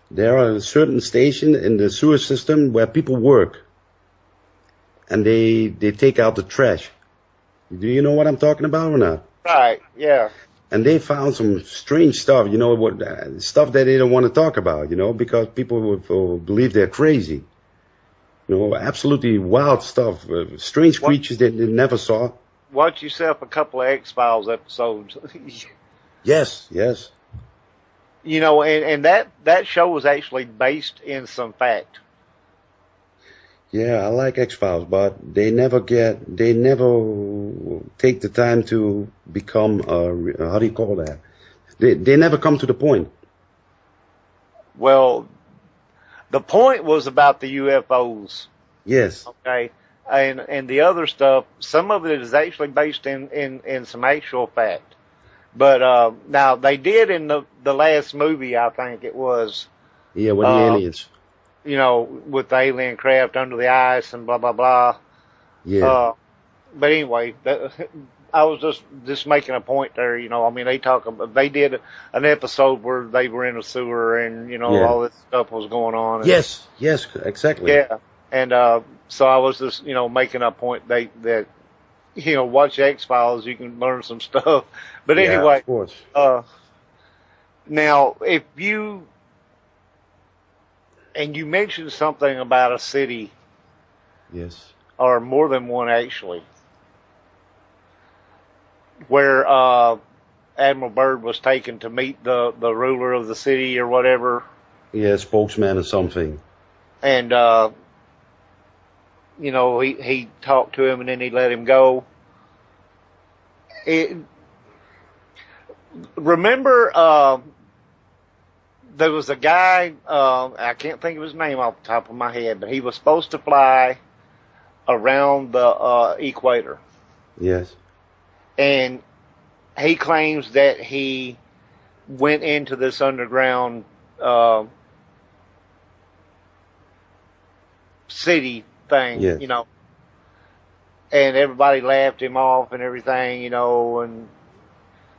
There are a certain station in the sewer system where people work. And they take out the trash. Do you know what I'm talking about or not? Right, yeah. And they found some strange stuff, you know, stuff that they don't want to talk about, you know, because people will believe they're crazy. You know, absolutely wild stuff, strange creatures that they never saw. Watch yourself a couple of X-Files episodes. Yes, yes. You know, and that show was actually based in some fact. Yeah, I like X-Files, but they never take the time to become, how do you call that? They never come to the point. Well, the point was about the UFOs. Yes. Okay. And the other stuff, some of it is actually based in some actual fact. But, now they did in the last movie, I think it was. Yeah, with the aliens. You know, with the alien craft under the ice and blah, blah, blah. Yeah. But anyway, I was just making a point there. You know, I mean, they did an episode where they were in a sewer and all this stuff was going on. And, yes, exactly. Yeah, and so I was just making a point that watch X-Files, you can learn some stuff. But anyway, of course. Now if you mentioned something about a city. Yes. Or more than one actually, where Admiral Byrd was taken to meet the ruler of the city or whatever. Yeah, spokesman or something. And he talked to him and then he let him go. Remember, there was a guy, I can't think of his name off the top of my head, but he was supposed to fly around the equator. Yes. And he claims that he went into this underground city thing, yes. And everybody laughed him off and everything, and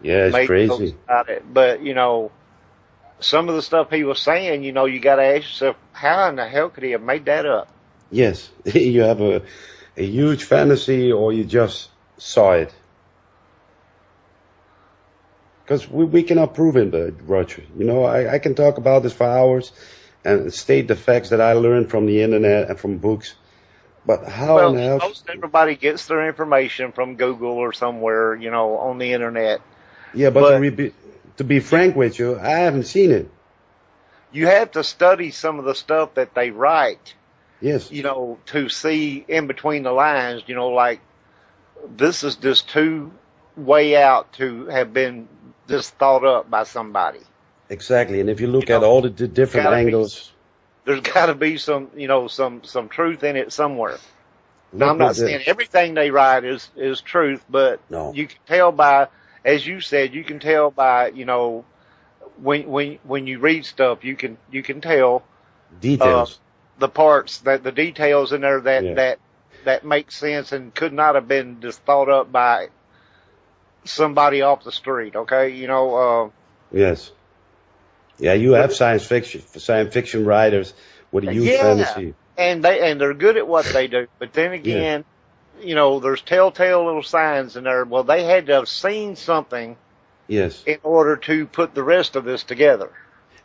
yeah, it's crazy about it. But some of the stuff he was saying, you got to ask yourself, how in the hell could he have made that up? Yes, you have a huge fantasy, or you just saw it. Because we cannot prove it, Roger. I can talk about this for hours and state the facts that I learned from the internet and from books. But how in the hell? Most everybody gets their information from Google or somewhere, on the internet. Yeah, but to be frank with you, I haven't seen it. You have to study some of the stuff that they write. Yes. To see in between the lines, like this is just too way out to have been just thought up by somebody. Exactly. And if you look at all the different angles, there's got to be some, some truth in it somewhere. Now, I'm not saying everything they write is truth, but you can tell by, as you said, you can tell by, when you read stuff, you can tell details. The parts the details in there that make sense and could not have been just thought up by somebody off the street. Okay, yes, yeah, you have science fiction writers with a huge fantasy, and they're good at what they do. But then again, there's telltale little signs in there. Well, they had to have seen something, yes, in order to put the rest of this together.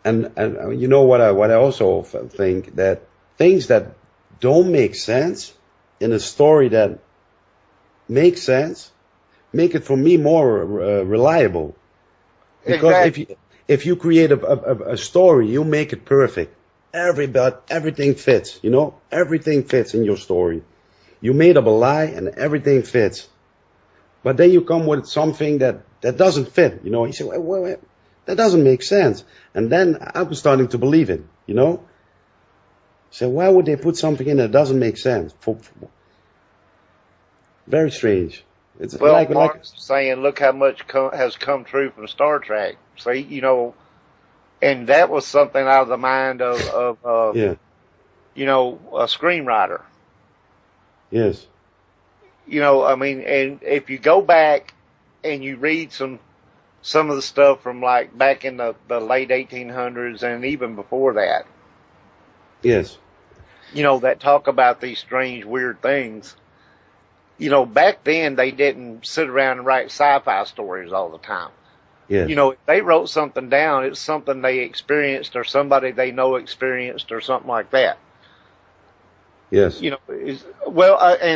And you know what I also think, that things that don't make sense in a story that makes sense, make it for me more reliable. Because exactly. if you create a story, you make it perfect. Everything fits, everything fits in your story. You made up a lie and everything fits. But then you come with something that doesn't fit, You say, wait, that doesn't make sense. And then I was starting to believe it, So why would they put something in that doesn't make sense? Very strange. It's Mark's saying, look how much has come true from Star Trek. See, and that was something out of the mind of a screenwriter. Yes. And if you go back and you read some of the stuff from like back in the late 1800s and even before that. Yes. That talk about these strange, weird things. Back then they didn't sit around and write sci-fi stories all the time. Yes. If they wrote something down, it's something they experienced or somebody they know experienced or something like that. Yes. And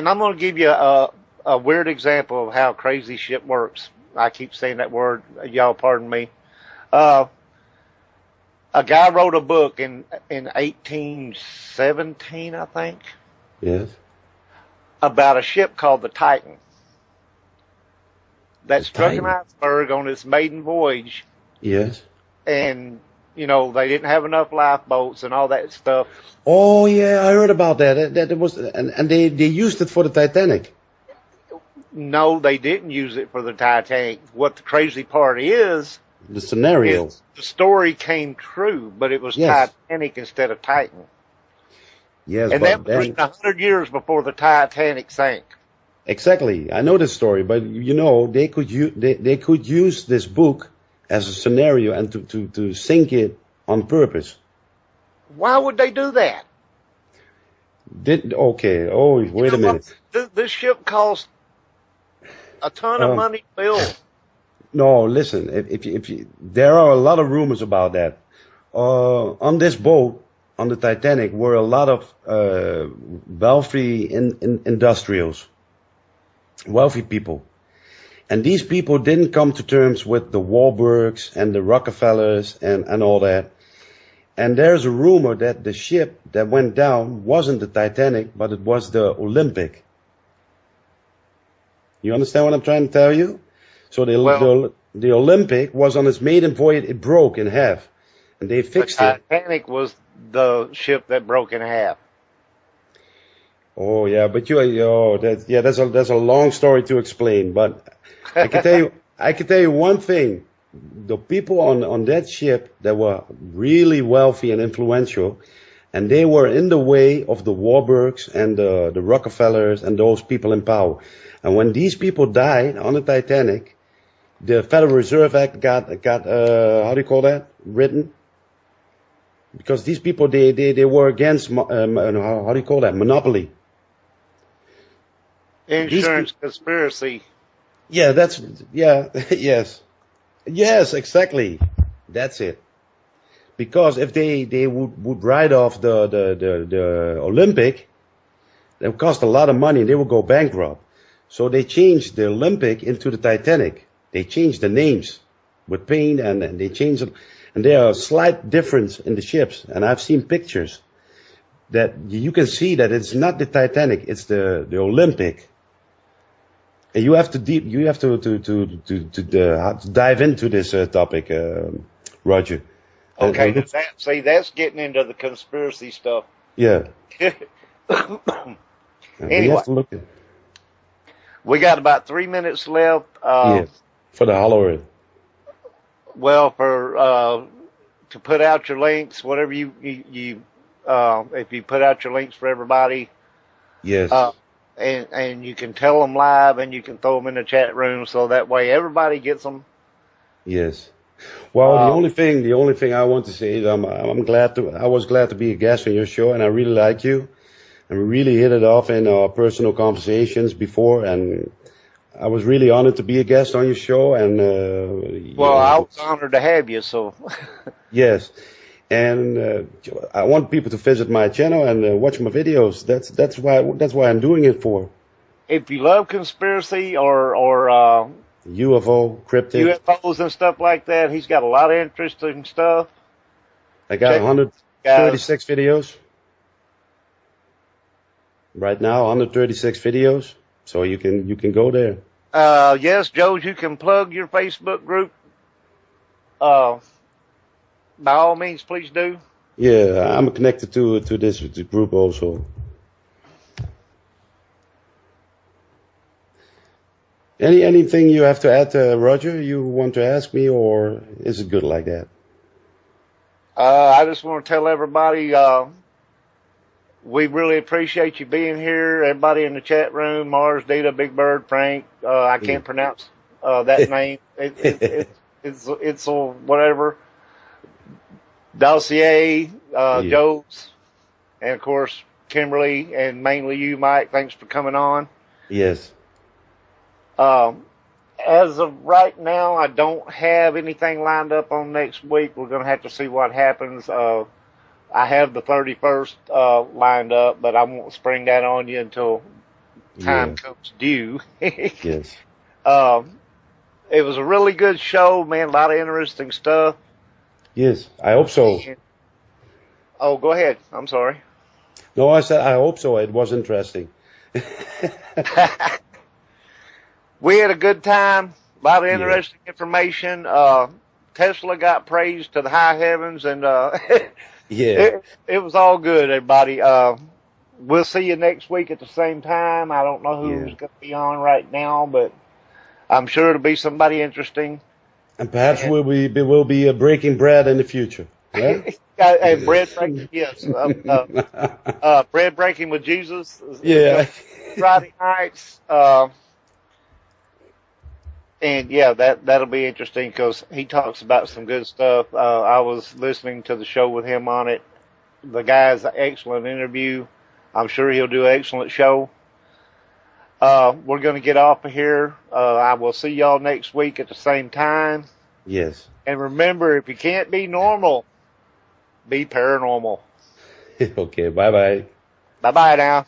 I'm going to give you a weird example of how crazy shit works. I keep saying that word, y'all pardon me. A guy wrote a book in 1817, I think. Yes. About a ship called the Titan that struck an iceberg on its maiden voyage. Yes. And, they didn't have enough lifeboats and all that stuff. Oh, yeah, I heard about that. That was, and they used it for the Titanic. No, they didn't use it for the Titanic. What the crazy part is, the scenario. The story came true, but it was Titanic instead of Titan. Yes, and that was written 100 years before the Titanic sank. Exactly. I know this story, but they could use this book as a scenario and to sink it on purpose. Why would they do that? Okay. Oh, wait a minute. This ship cost a ton of money to build. No, listen. If you, there are a lot of rumors about that. On this boat, on the Titanic, were a lot of wealthy industrials, wealthy people, and these people didn't come to terms with the Wahlbergs and the Rockefellers and all that. And there's a rumor that the ship that went down wasn't the Titanic, but it was the Olympic. You understand what I'm trying to tell you? So the Olympic was on its maiden voyage. It broke in half, and they fixed it. The Titanic was the ship that broke in half. Oh yeah, but that's a long story to explain. But I can tell you one thing. The people on that ship that were really wealthy and influential, and they were in the way of the Wahlbergs and the Rockefellers and those people in power. And when these people died on the Titanic, the Federal Reserve Act got how do you call that, written? Because these people they were against how do you call that, monopoly, insurance conspiracy. Yeah, yes, exactly. That's it. Because if they would write off the Olympic, it would cost a lot of money and they would go bankrupt. So they changed the Olympic into the Titanic. They changed the names with paint and they changed it. And there are a slight difference in the ships. And I've seen pictures that you can see that it's not the Titanic, it's the Olympic. And you have to dive into this topic, Roger. Okay, that's getting into the conspiracy stuff. Yeah. Anyway, we got about 3 minutes left. For the Halloween. Well, to put out your links, whatever you if you put out your links for everybody. Yes. And you can tell them live, and you can throw them in the chat room, so that way everybody gets them. Yes. Well, the only thing I want to say is I was glad to be a guest on your show, and I really like you, and we really hit it off in our personal conversations before, and I was really honored to be a guest on your show, and I was honored to have you. So. Yes. And I want people to visit my channel and watch my videos. That's why I'm doing it for. If you love conspiracy or UFO, cryptid, UFOs and stuff like that, he's got a lot of interesting stuff. I got 136 videos right now. 136 videos, so you can go there. Yes, Joe, you can plug your Facebook group. By all means, please do. Yeah, I'm connected to this group also. Anything you have to add, Roger? You want to ask me, or is it good like that? I just want to tell everybody we really appreciate you being here. Everybody in the chat room, Mars, Data, Big Bird, Frank. I can't pronounce that name. It's whatever. Dossier, Joe's, and of course Kimberly, and mainly you, Mike. Thanks for coming on. Yes. As of right now, I don't have anything lined up on next week. We're going to have to see what happens. I have the 31st lined up, but I won't spring that on you until time comes due. Yes. It was a really good show, man. A lot of interesting stuff. Yes, I hope so. Oh, go ahead. I'm sorry. No, I said I hope so. It was interesting. We had a good time. A lot of interesting information. Tesla got praised to the high heavens, and it was all good, everybody. We'll see you next week at the same time. I don't know who's going to be on right now, but I'm sure it'll be somebody interesting. And perhaps we'll be breaking bread in the future. And bread breaking, yes. Bread breaking with Jesus. Yeah. Friday nights. And yeah, that'll be interesting because he talks about some good stuff. I was listening to the show with him on it. The guy's an excellent interview. I'm sure he'll do an excellent show. We're going to get off of here. I will see y'all next week at the same time. Yes. And remember, if you can't be normal, be paranormal. Okay, bye-bye. Bye-bye now.